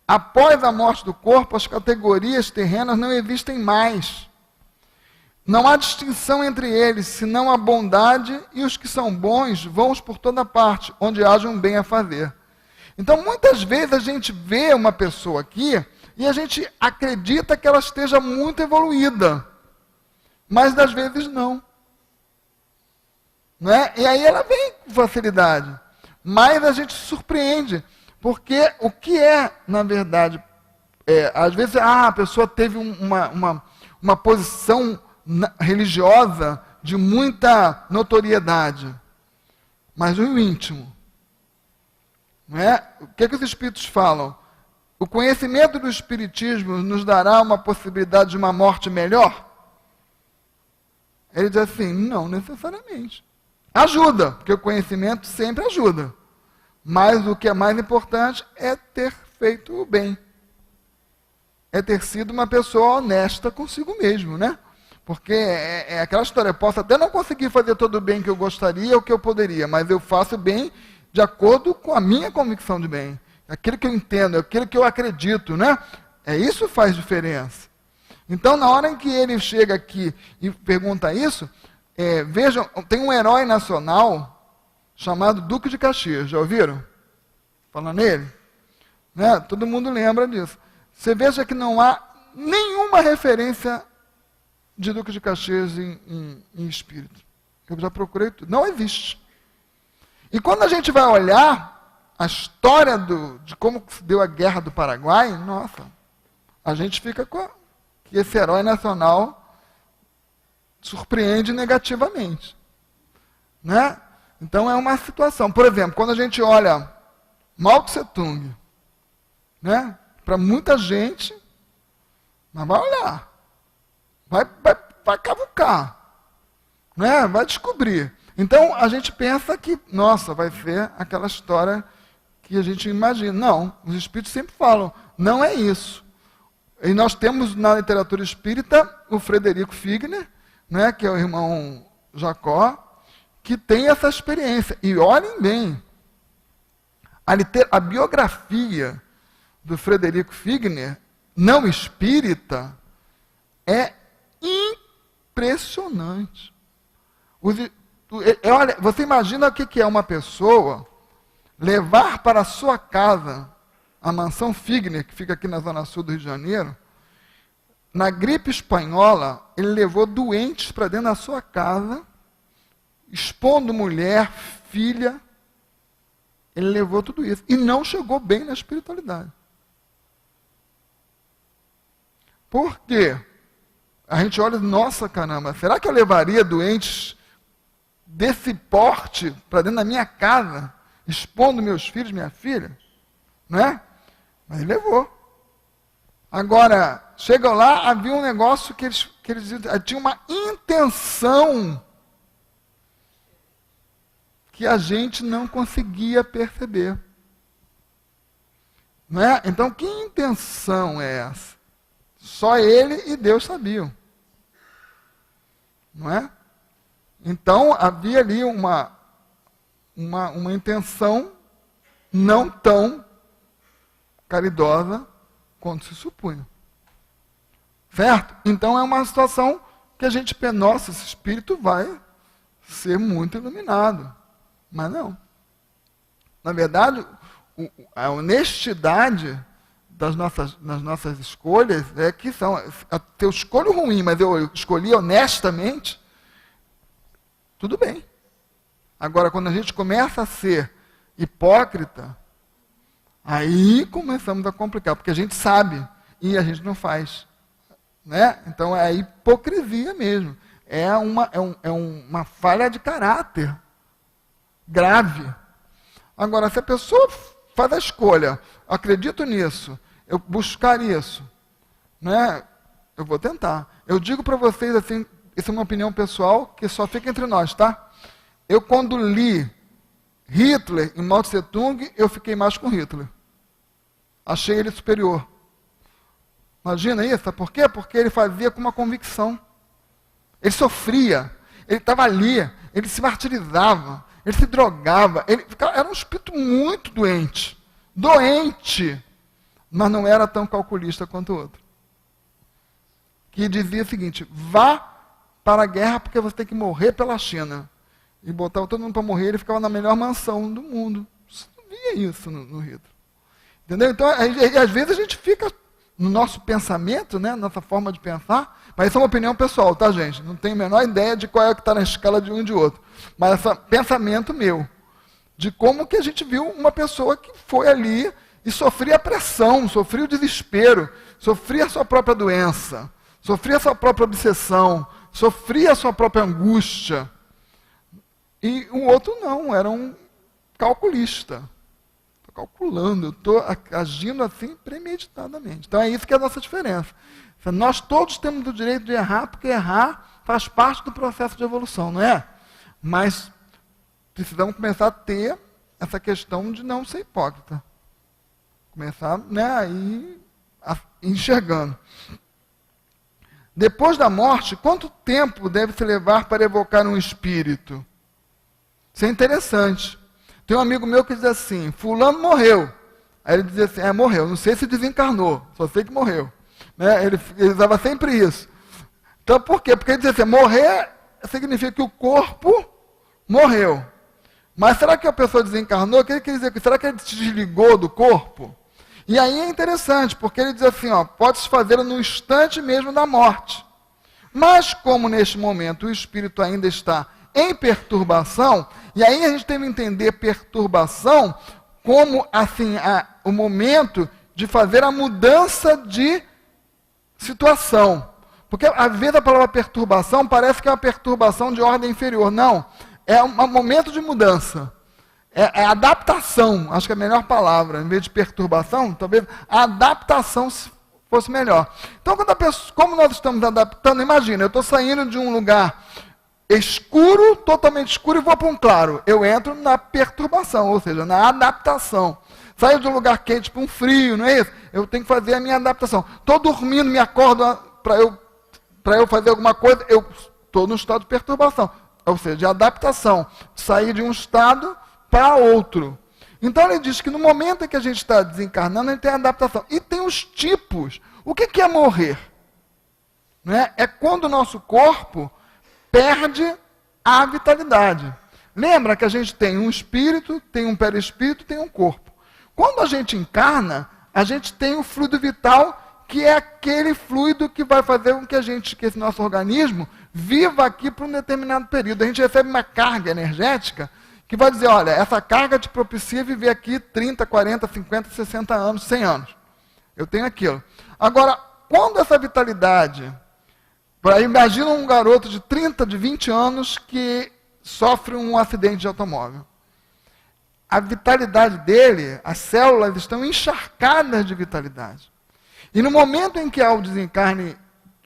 Após a morte do corpo, as categorias terrenas não existem mais. Não há distinção entre eles, senão a bondade, e os que são bons vão por toda parte, onde haja um bem a fazer. Então, muitas vezes a gente vê uma pessoa aqui e a gente acredita que ela esteja muito evoluída, mas às vezes não. Né? E aí ela vem com facilidade, mas a gente se surpreende, porque o que na verdade, às vezes a pessoa teve uma posição religiosa de muita notoriedade, mas o íntimo. Não é? O que os espíritos falam? O conhecimento do espiritismo nos dará uma possibilidade de uma morte melhor? Ele diz assim, não necessariamente. Ajuda, porque o conhecimento sempre ajuda. Mas o que é mais importante é ter feito o bem. É ter sido uma pessoa honesta consigo mesmo, né? Porque é aquela história, eu posso até não conseguir fazer todo o bem que eu gostaria ou que eu poderia, mas eu faço bem de acordo com a minha convicção de bem. Aquilo que eu entendo, aquilo que eu acredito, né? Isso que faz diferença. Então, na hora em que ele chega aqui e pergunta isso, vejam, tem um herói nacional chamado Duque de Caxias, já ouviram? Falar nele? Né? Todo mundo lembra disso. Você veja que não há nenhuma referência de Duque de Caxias em espírito. Eu já procurei tudo. Não existe. E quando a gente vai olhar a história de como se deu a Guerra do Paraguai, nossa, a gente fica com que esse herói nacional surpreende negativamente. Né? Então é uma situação. Por exemplo, quando a gente olha Mao Tse Tung, né? Para muita gente, mas vai olhar, vai cavucar, né? Vai descobrir. Então, a gente pensa que, nossa, vai ser aquela história que a gente imagina. Não, os espíritos sempre falam, não é isso. E nós temos na literatura espírita o Frederico Figner, né, que é o irmão Jacó, que tem essa experiência. E olhem bem, a biografia do Frederico Figner, não espírita, é impressionante. Olha, você imagina o que é uma pessoa levar para a sua casa a mansão Figner, que fica aqui na zona sul do Rio de Janeiro, na gripe espanhola, ele levou doentes para dentro da sua casa, expondo mulher, filha. Ele levou tudo isso. E não chegou bem na espiritualidade. Por quê? A gente olha, nossa caramba, será que eu levaria doentes desse porte para dentro da minha casa, expondo meus filhos, minha filha? Não é? Mas ele levou. Agora, chegam lá, havia um negócio que eles tinham uma intenção que a gente não conseguia perceber. Não é? Então, que intenção é essa? Só ele e Deus sabiam. Não é? Então, havia ali uma intenção não tão caridosa quanto se supunha. Certo? Então, é uma situação que a gente pensa, nossa, esse espírito vai ser muito iluminado. Mas não. Na verdade, a honestidade nas nossas escolhas é que são. Eu escolho ruim, mas eu escolhi honestamente, tudo bem. Agora, quando a gente começa a ser hipócrita, aí começamos a complicar, porque a gente sabe e a gente não faz. Né? Então, é a hipocrisia mesmo. É uma falha de caráter grave. Agora, se a pessoa faz a escolha, acredito nisso, eu buscar isso, né? Eu vou tentar. Eu digo para vocês assim, isso é uma opinião pessoal que só fica entre nós, tá? Eu quando li Hitler e Mao Tse Tung, eu fiquei mais com Hitler. Achei ele superior. Imagina isso, sabe por quê? Porque ele fazia com uma convicção. Ele sofria, ele estava ali, ele se martirizava, ele se drogava, era um espírito muito doente. Doente, mas não era tão calculista quanto o outro. Que dizia o seguinte, vá para a guerra porque você tem que morrer pela China. E botava todo mundo para morrer, ele ficava na melhor mansão do mundo. Você não via isso no Hitler. Entendeu? Então, às vezes a gente fica no nosso pensamento, né, nossa forma de pensar, mas isso é uma opinião pessoal, tá, gente? Não tenho a menor ideia de qual é que está na escala de um e de outro. Mas é pensamento meu, de como que a gente viu uma pessoa que foi ali e sofria a pressão, sofria o desespero, sofria a sua própria doença, sofria a sua própria obsessão, sofria a sua própria angústia. E o outro não, era um calculista. Estou calculando, eu estou agindo assim premeditadamente. Então é isso que é a nossa diferença. Nós todos temos o direito de errar, porque errar faz parte do processo de evolução, não é? Mas precisamos começar a ter essa questão de não ser hipócrita. Começar, né, aí enxergando. Depois da morte, quanto tempo deve se levar para evocar um espírito? Isso é interessante. Tem um amigo meu que diz assim, fulano morreu. Aí ele dizia assim, morreu, não sei se desencarnou, só sei que morreu. Né? Ele usava sempre isso. Então por quê? Porque ele dizia assim, morrer significa que o corpo morreu. Mas será que a pessoa desencarnou? O que ele quer dizer? Será que ele se desligou do corpo? E aí é interessante, porque ele diz assim, pode-se fazer no instante mesmo da morte. Mas como neste momento o espírito ainda está em perturbação, e aí a gente tem que entender perturbação como assim, o momento de fazer a mudança de situação. Porque às vezes a palavra perturbação parece que é uma perturbação de ordem inferior. Não, é um momento de mudança. É adaptação, acho que é a melhor palavra. Em vez de perturbação, talvez a adaptação fosse melhor. Então, como nós estamos adaptando, imagina, eu estou saindo de um lugar escuro, totalmente escuro, e vou para um claro. Eu entro na perturbação, ou seja, na adaptação. Saio de um lugar quente para um frio, não é isso? Eu tenho que fazer a minha adaptação. Estou dormindo, me acordo para eu fazer alguma coisa, eu estou no estado de perturbação. Ou seja, de adaptação. Sair de um estado para outro. Então ele diz que no momento em que a gente está desencarnando, ele tem a adaptação. E tem os tipos. O que é morrer? Né? É quando o nosso corpo perde a vitalidade. Lembra que a gente tem um espírito, tem um perispírito, tem um corpo. Quando a gente encarna, a gente tem o fluido vital, que é aquele fluido que vai fazer com que esse nosso organismo viva aqui por um determinado período. A gente recebe uma carga energética que vai dizer, olha, essa carga te propicia viver aqui 30, 40, 50, 60 anos, 100 anos. Eu tenho aquilo. Agora, quando essa vitalidade... Imagina um garoto de 30, de 20 anos que sofre um acidente de automóvel. A vitalidade dele, as células estão encharcadas de vitalidade. E no momento em que há o desencarne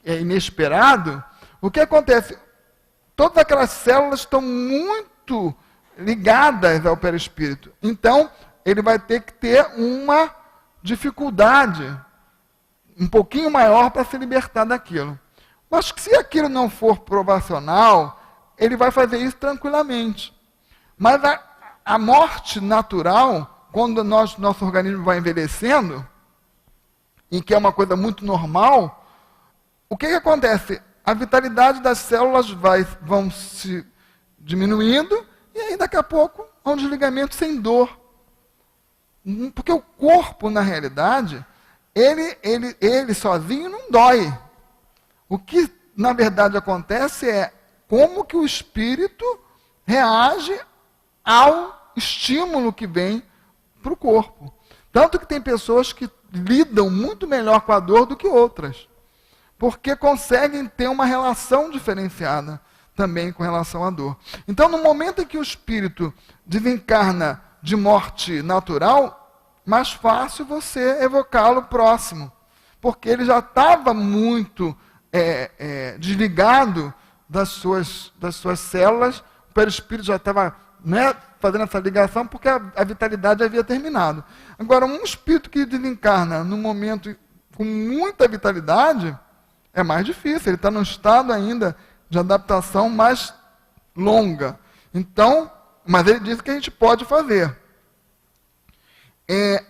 inesperado, o que acontece? Todas aquelas células estão muito ligadas ao perispírito. Então, ele vai ter que ter uma dificuldade um pouquinho maior para se libertar daquilo. Mas se aquilo não for provacional, ele vai fazer isso tranquilamente. Mas a morte natural, quando nosso organismo vai envelhecendo, e que é uma coisa muito normal, o que acontece? A vitalidade das células vão se diminuindo, e aí daqui a pouco há um desligamento sem dor. Porque o corpo, na realidade, ele sozinho não dói. O que, na verdade, acontece é como que o espírito reage ao estímulo que vem para o corpo. Tanto que tem pessoas que lidam muito melhor com a dor do que outras, porque conseguem ter uma relação diferenciada também com relação à dor. Então, no momento em que o espírito desencarna de morte natural, mais fácil você evocá-lo próximo, porque ele já estava muito desligado das suas células, o perispírito já estava fazendo essa ligação, porque a vitalidade havia terminado. Agora, um espírito que desencarna num momento com muita vitalidade, é mais difícil, ele está num estado ainda de adaptação mais longa. Então, mas ele diz que a gente pode fazer.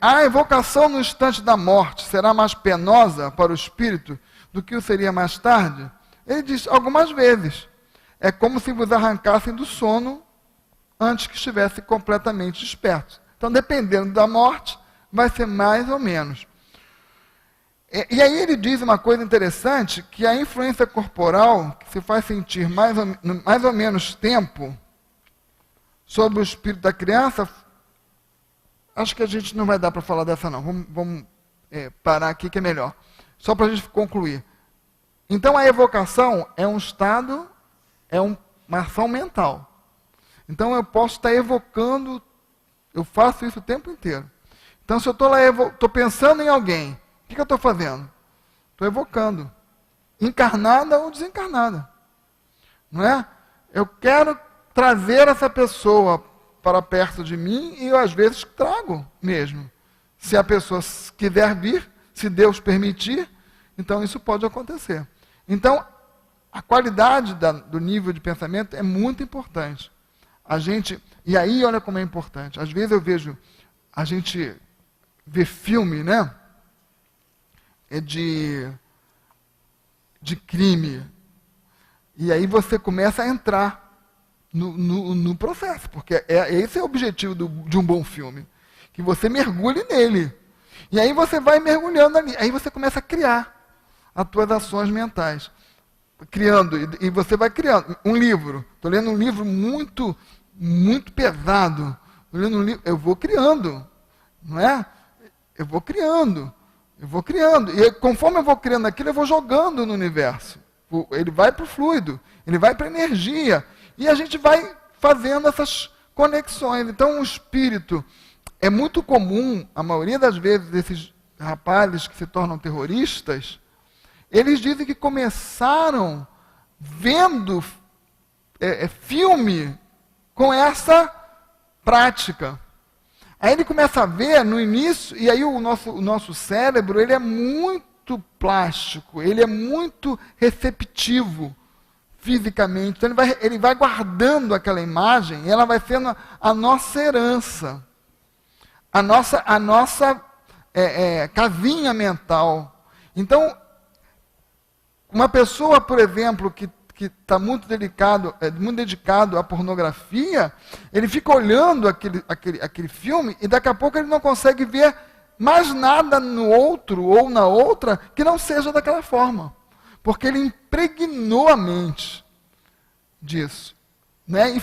A evocação no instante da morte será mais penosa para o espírito do que o seria mais tarde? Ele diz, algumas vezes. É como se vos arrancassem do sono antes que estivesse completamente desperto. Então, dependendo da morte, vai ser mais ou menos. E aí ele diz uma coisa interessante, que a influência corporal, que se faz sentir mais ou menos tempo sobre o espírito da criança, acho que a gente não vai dar para falar dessa não. Vamos parar aqui que é melhor. Só para a gente concluir. Então, a evocação é um estado, uma ação mental. Então, eu posso estar evocando, eu faço isso o tempo inteiro. Então, se eu estou lá, estou pensando em alguém, o que eu estou fazendo? Estou evocando. Encarnada ou desencarnada. Não é? Eu quero trazer essa pessoa para perto de mim e eu, às vezes, trago mesmo. Se a pessoa quiser vir, se Deus permitir, então isso pode acontecer. Então, a qualidade do nível de pensamento é muito importante. E aí, olha como é importante. Às vezes eu vejo, a gente vê filme, né? De crime. E aí você começa a entrar no processo, porque esse é o objetivo de um bom filme. Que você mergulhe nele. E aí você vai mergulhando ali. Aí você começa a criar as tuas ações mentais. Criando, e você vai criando. Um livro. Estou lendo um livro muito, muito pesado. Estou lendo um livro, eu vou criando. Não é? Eu vou criando. E conforme eu vou criando aquilo, eu vou jogando no universo. Ele vai para o fluido, ele vai para a energia. E a gente vai fazendo essas conexões. Então, o espírito... É muito comum, a maioria das vezes, esses rapazes que se tornam terroristas, eles dizem que começaram vendo filme com essa prática. Aí ele começa a ver no início, e aí o nosso cérebro ele é muito plástico, ele é muito receptivo fisicamente. Então ele vai guardando aquela imagem e ela vai sendo a nossa herança. A nossa casinha mental. Então, uma pessoa, por exemplo, que que está muito dedicado à pornografia, ele fica olhando aquele filme e daqui a pouco ele não consegue ver mais nada no outro ou na outra que não seja daquela forma. Porque ele impregnou a mente disso. Né? E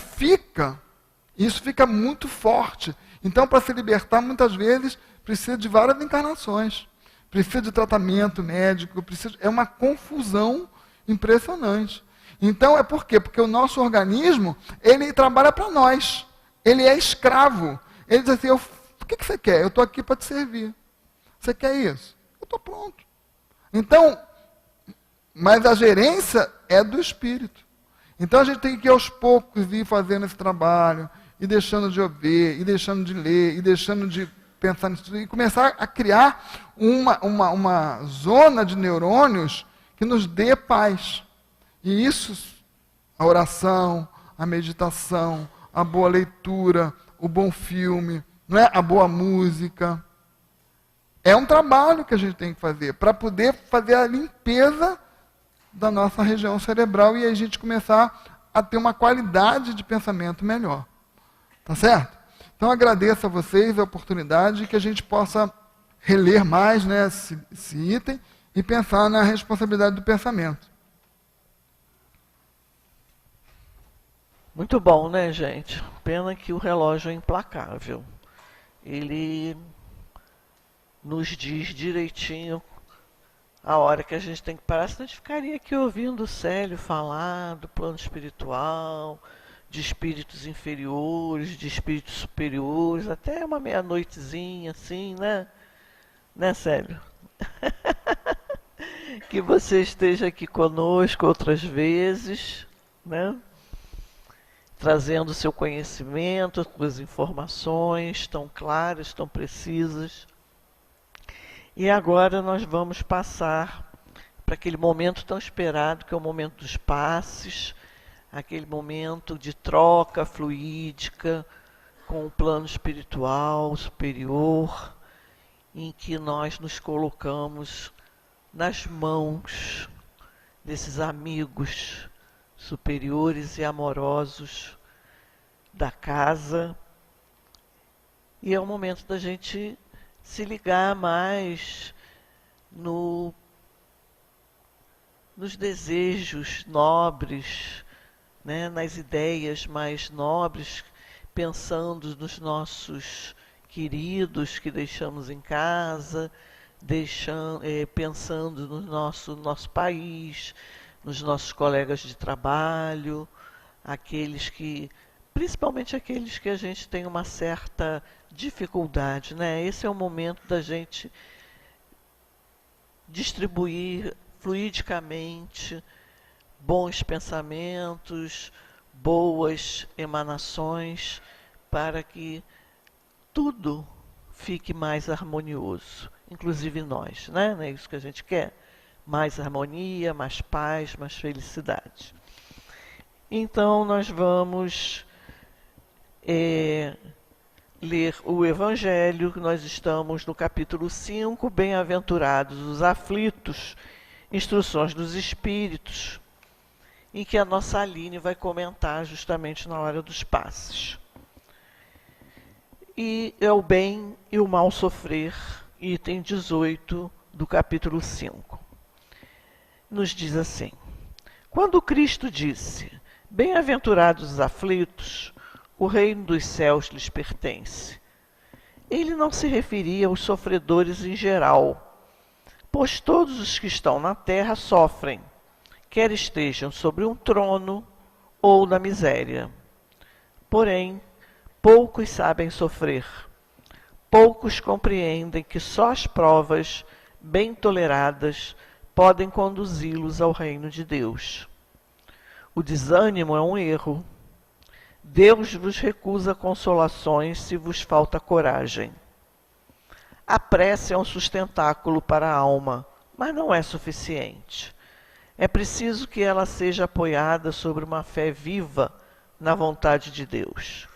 isso fica muito forte. Então, para se libertar, muitas vezes, precisa de várias encarnações. Precisa de tratamento médico, é uma confusão impressionante. Então, é por quê? Porque o nosso organismo, ele trabalha para nós. Ele é escravo. Ele diz assim, o que você quer? Eu estou aqui para te servir. Você quer isso? Eu estou pronto. Então, mas a gerência é do espírito. Então a gente tem que aos poucos ir fazendo esse trabalho, e deixando de ouvir, e deixando de ler, e deixando de pensar nisso, e começar a criar uma zona de neurônios que nos dê paz. E isso, a oração, a meditação, a boa leitura, o bom filme, não é? A boa música. É um trabalho que a gente tem que fazer para poder fazer a limpeza da nossa região cerebral e a gente começar a ter uma qualidade de pensamento melhor. Tá certo? Então agradeço a vocês a oportunidade que a gente possa reler mais, né, esse item e pensar na responsabilidade do pensamento. Muito bom, né, gente? Pena que o relógio é implacável. Ele nos diz direitinho a hora que a gente tem que parar, senão a gente ficaria aqui ouvindo o Célio falar do plano espiritual, de espíritos inferiores, de espíritos superiores, até uma meia-noitezinha, assim, né? Né, Célio? Que você esteja aqui conosco outras vezes, né? Trazendo seu conhecimento, suas informações tão claras, tão precisas. E agora nós vamos passar para aquele momento tão esperado, que é o momento dos passes, aquele momento de troca fluídica com o plano espiritual superior, em que nós nos colocamos nas mãos desses amigos superiores e amorosos da casa. E é o momento da gente se ligar mais nos desejos nobres, né, nas ideias mais nobres, pensando nos nossos queridos que deixamos em casa, pensando no nosso país, nos nossos colegas de trabalho, principalmente aqueles que a gente tem uma certa dificuldade, né? Esse é o momento da gente distribuir fluidicamente bons pensamentos, boas emanações, para que tudo fique mais harmonioso, inclusive nós, né? Não é isso que a gente quer? Mais harmonia, mais paz, mais felicidade. Então nós vamos ler o Evangelho. Nós estamos no capítulo 5, Bem-aventurados os aflitos, instruções dos Espíritos, em que a nossa Aline vai comentar justamente na hora dos passes. E é o bem e o mal sofrer, item 18 do capítulo 5. Nos diz assim: quando Cristo disse, bem-aventurados os aflitos, o reino dos céus lhes pertence, ele não se referia aos sofredores em geral, pois todos os que estão na terra sofrem, quer estejam sobre um trono ou na miséria. Porém, poucos sabem sofrer, poucos compreendem que só as provas bem toleradas podem conduzi-los ao reino de Deus. O desânimo é um erro. Deus vos recusa consolações se vos falta coragem. A prece é um sustentáculo para a alma, mas não é suficiente. É preciso que ela seja apoiada sobre uma fé viva na vontade de Deus.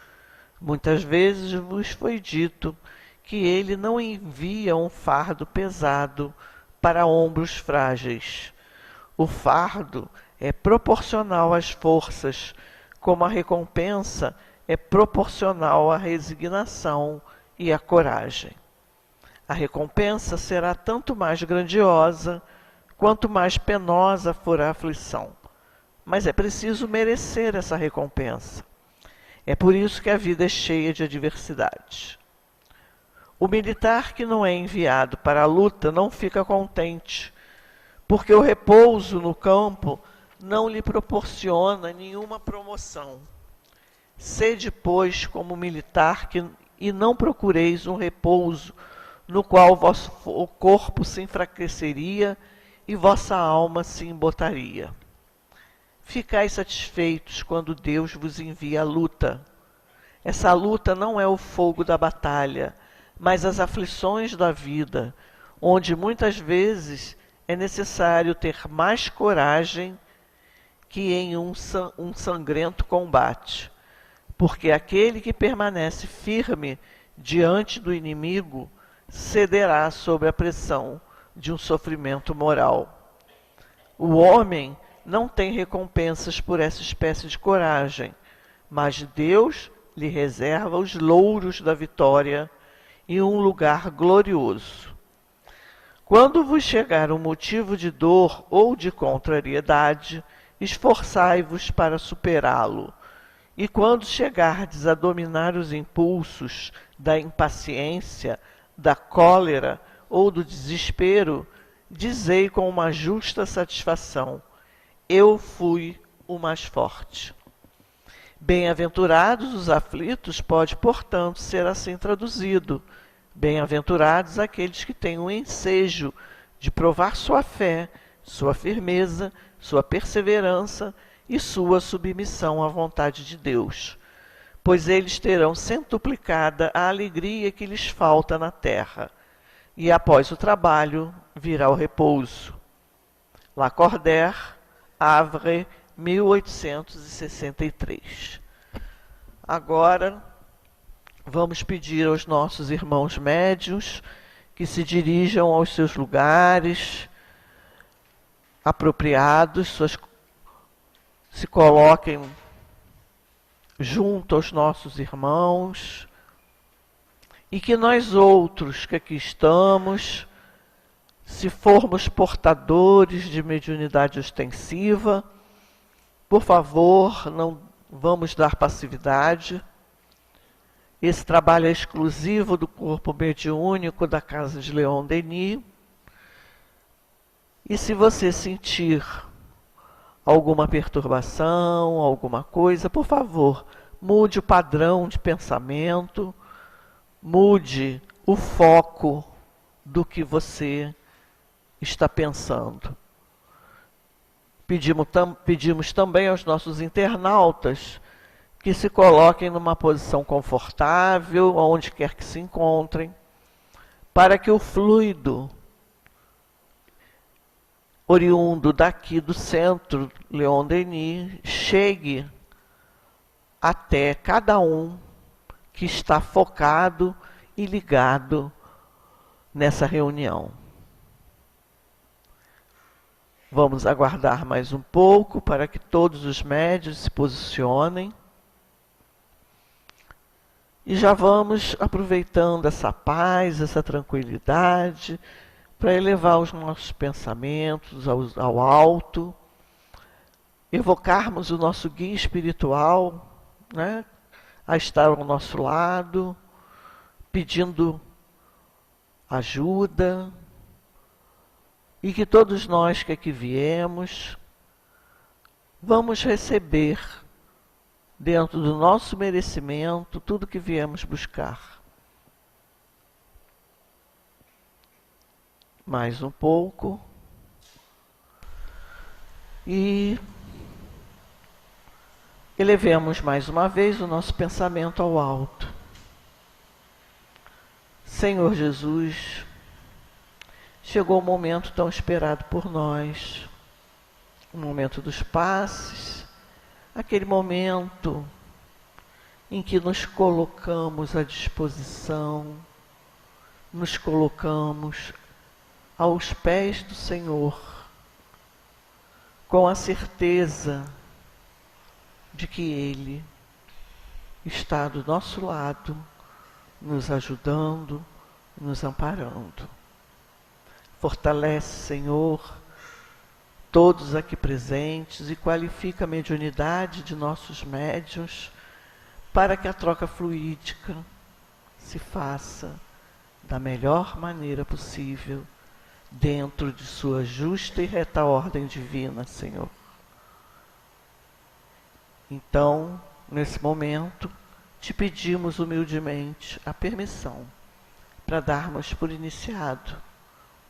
Muitas vezes vos foi dito que ele não envia um fardo pesado para ombros frágeis. O fardo é proporcional às forças, como a recompensa é proporcional à resignação e à coragem. A recompensa será tanto mais grandiosa, quanto mais penosa for a aflição. Mas é preciso merecer essa recompensa. É por isso que a vida é cheia de adversidades. O militar que não é enviado para a luta não fica contente, porque o repouso no campo não lhe proporciona nenhuma promoção. Sede, pois, como militar e não procureis um repouso no qual vosso corpo se enfraqueceria e vossa alma se embotaria. Ficai satisfeitos quando Deus vos envia a luta. Essa luta não é o fogo da batalha, mas as aflições da vida, onde muitas vezes é necessário ter mais coragem que em um sangrento combate, porque aquele que permanece firme diante do inimigo cederá sob a pressão de um sofrimento moral. O homem não tem recompensas por essa espécie de coragem, mas Deus lhe reserva os louros da vitória e um lugar glorioso. Quando vos chegar um motivo de dor ou de contrariedade, esforçai-vos para superá-lo. E quando chegardes a dominar os impulsos da impaciência, da cólera ou do desespero, dizei com uma justa satisfação: eu fui o mais forte. Bem-aventurados os aflitos pode, portanto, ser assim traduzido. Bem-aventurados aqueles que têm o ensejo de provar sua fé, sua firmeza, sua perseverança e sua submissão à vontade de Deus, pois eles terão centuplicada a alegria que lhes falta na terra, e após o trabalho virá o repouso. Lacordaire, Havre, 1863. Agora, vamos pedir aos nossos irmãos médiuns que se dirijam aos seus lugares apropriados, se coloquem junto aos nossos irmãos, e que nós outros que aqui estamos, se formos portadores de mediunidade ostensiva, por favor, não vamos dar passividade. Esse trabalho é exclusivo do corpo mediúnico da Casa de Leon Denis. E se você sentir alguma perturbação, alguma coisa, por favor, mude o padrão de pensamento, mude o foco do que você está pensando. Pedimos também aos nossos internautas que se coloquem numa posição confortável, onde quer que se encontrem, para que o fluido oriundo daqui do centro Leon Denis chegue até cada um que está focado e ligado nessa reunião. Vamos aguardar mais um pouco para que todos os médiuns se posicionem. E já vamos aproveitando essa paz, essa tranquilidade, para elevar os nossos pensamentos ao alto, evocarmos o nosso guia espiritual, né, a estar ao nosso lado, pedindo ajuda, e que todos nós que aqui viemos, vamos receber, dentro do nosso merecimento, tudo que viemos buscar. Mais um pouco. E elevemos mais uma vez o nosso pensamento ao alto. Senhor Jesus, chegou o momento tão esperado por nós, o momento dos passes, aquele momento em que nos colocamos à disposição, nos colocamos aos pés do Senhor, com a certeza de que Ele está do nosso lado, nos ajudando, nos amparando. Fortalece, Senhor, todos aqui presentes e qualifica a mediunidade de nossos médiuns para que a troca fluídica se faça da melhor maneira possível, dentro de sua justa e reta ordem divina, Senhor. Então, nesse momento, te pedimos humildemente a permissão para darmos por iniciado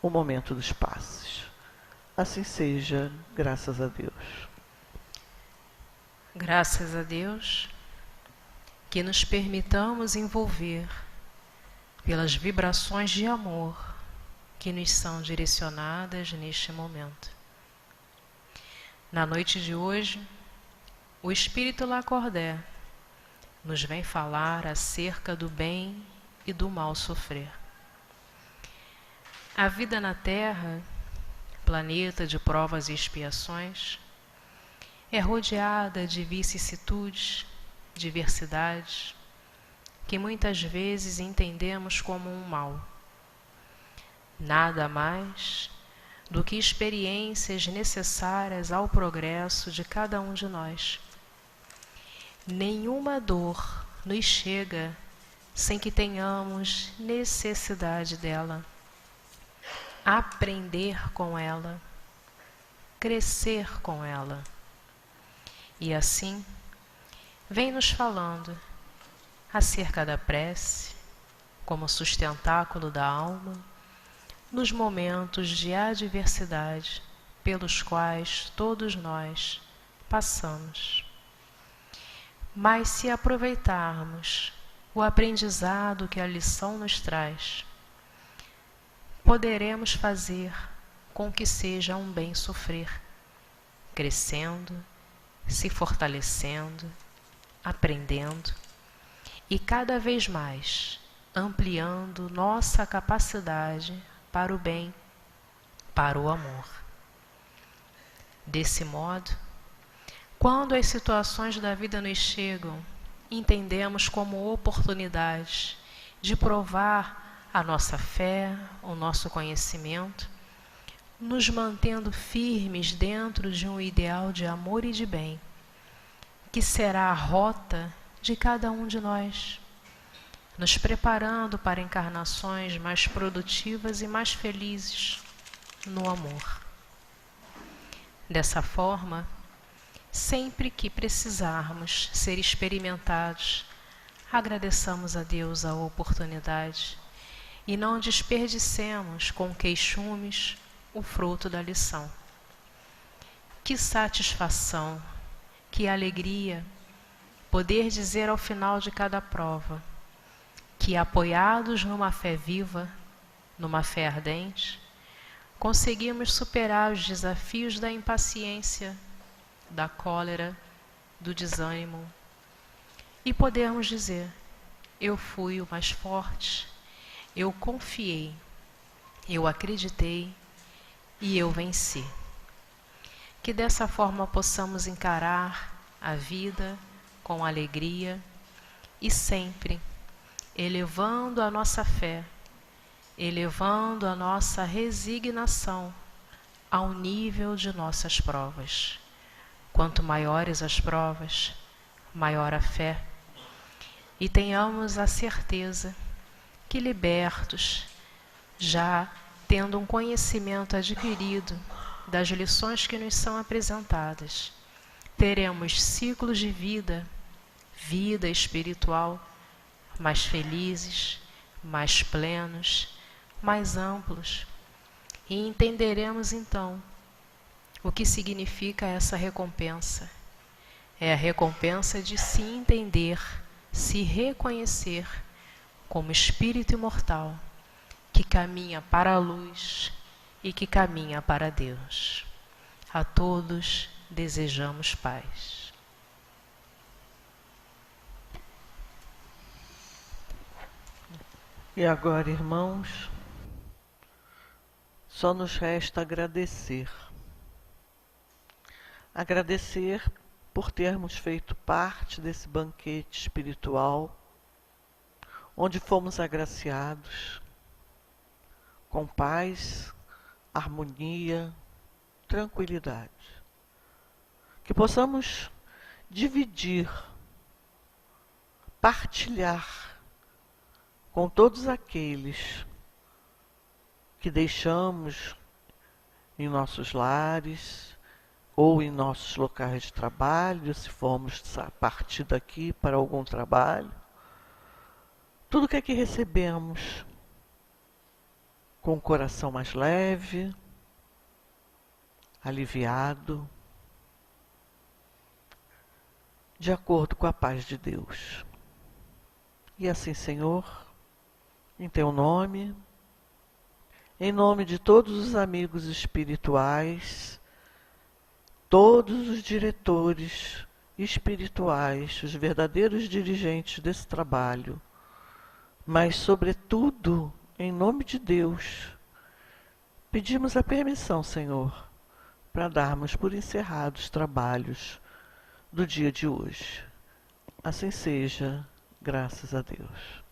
o momento dos passes. Assim seja, graças a Deus. Graças a Deus que nos permitamos envolver pelas vibrações de amor que nos são direcionadas neste momento. Na noite de hoje, o Espírito Lacordaire nos vem falar acerca do bem e do mal sofrer. A vida na Terra, planeta de provas e expiações, é rodeada de vicissitudes, diversidades, que muitas vezes entendemos como um mal. Nada mais do que experiências necessárias ao progresso de cada um de nós. Nenhuma dor nos chega sem que tenhamos necessidade dela, aprender com ela, crescer com ela. E assim, vem nos falando acerca da prece, como sustentáculo da alma, nos momentos de adversidade pelos quais todos nós passamos. Mas se aproveitarmos o aprendizado que a lição nos traz, poderemos fazer com que seja um bem sofrer, crescendo, se fortalecendo, aprendendo e cada vez mais ampliando nossa capacidade para o bem, para o amor. Desse modo, quando as situações da vida nos chegam, entendemos como oportunidades de provar a nossa fé, o nosso conhecimento, nos mantendo firmes dentro de um ideal de amor e de bem, que será a rota de cada um de nós, nos preparando para encarnações mais produtivas e mais felizes no amor. Dessa forma, sempre que precisarmos ser experimentados, agradeçamos a Deus a oportunidade e não desperdicemos com queixumes o fruto da lição. Que satisfação, que alegria poder dizer ao final de cada prova que, apoiados numa fé viva, numa fé ardente, conseguimos superar os desafios da impaciência, da cólera, do desânimo e podermos dizer: eu fui o mais forte, eu confiei, eu acreditei e eu venci. Que dessa forma possamos encarar a vida com alegria e sempre elevando a nossa fé, elevando a nossa resignação ao nível de nossas provas. Quanto maiores as provas, maior a fé. E tenhamos a certeza que, libertos, já tendo um conhecimento adquirido das lições que nos são apresentadas, teremos ciclos de vida espiritual, mais felizes, mais plenos, mais amplos. E entenderemos então o que significa essa recompensa. É a recompensa de se entender, se reconhecer como espírito imortal que caminha para a luz e que caminha para Deus. A todos desejamos paz. E agora, irmãos, só nos resta agradecer. agradecer por termos feito parte desse banquete espiritual, onde fomos agraciados com paz, harmonia, tranquilidade. Que possamos dividir, partilhar com todos aqueles que deixamos em nossos lares ou em nossos locais de trabalho, se formos partir daqui para algum trabalho. Tudo que recebemos com o coração mais leve, aliviado, de acordo com a paz de Deus. E assim, Senhor, em Teu nome, em nome de todos os amigos espirituais, todos os diretores espirituais, os verdadeiros dirigentes desse trabalho, mas, sobretudo, em nome de Deus, pedimos a permissão, Senhor, para darmos por encerrados os trabalhos do dia de hoje. Assim seja, graças a Deus.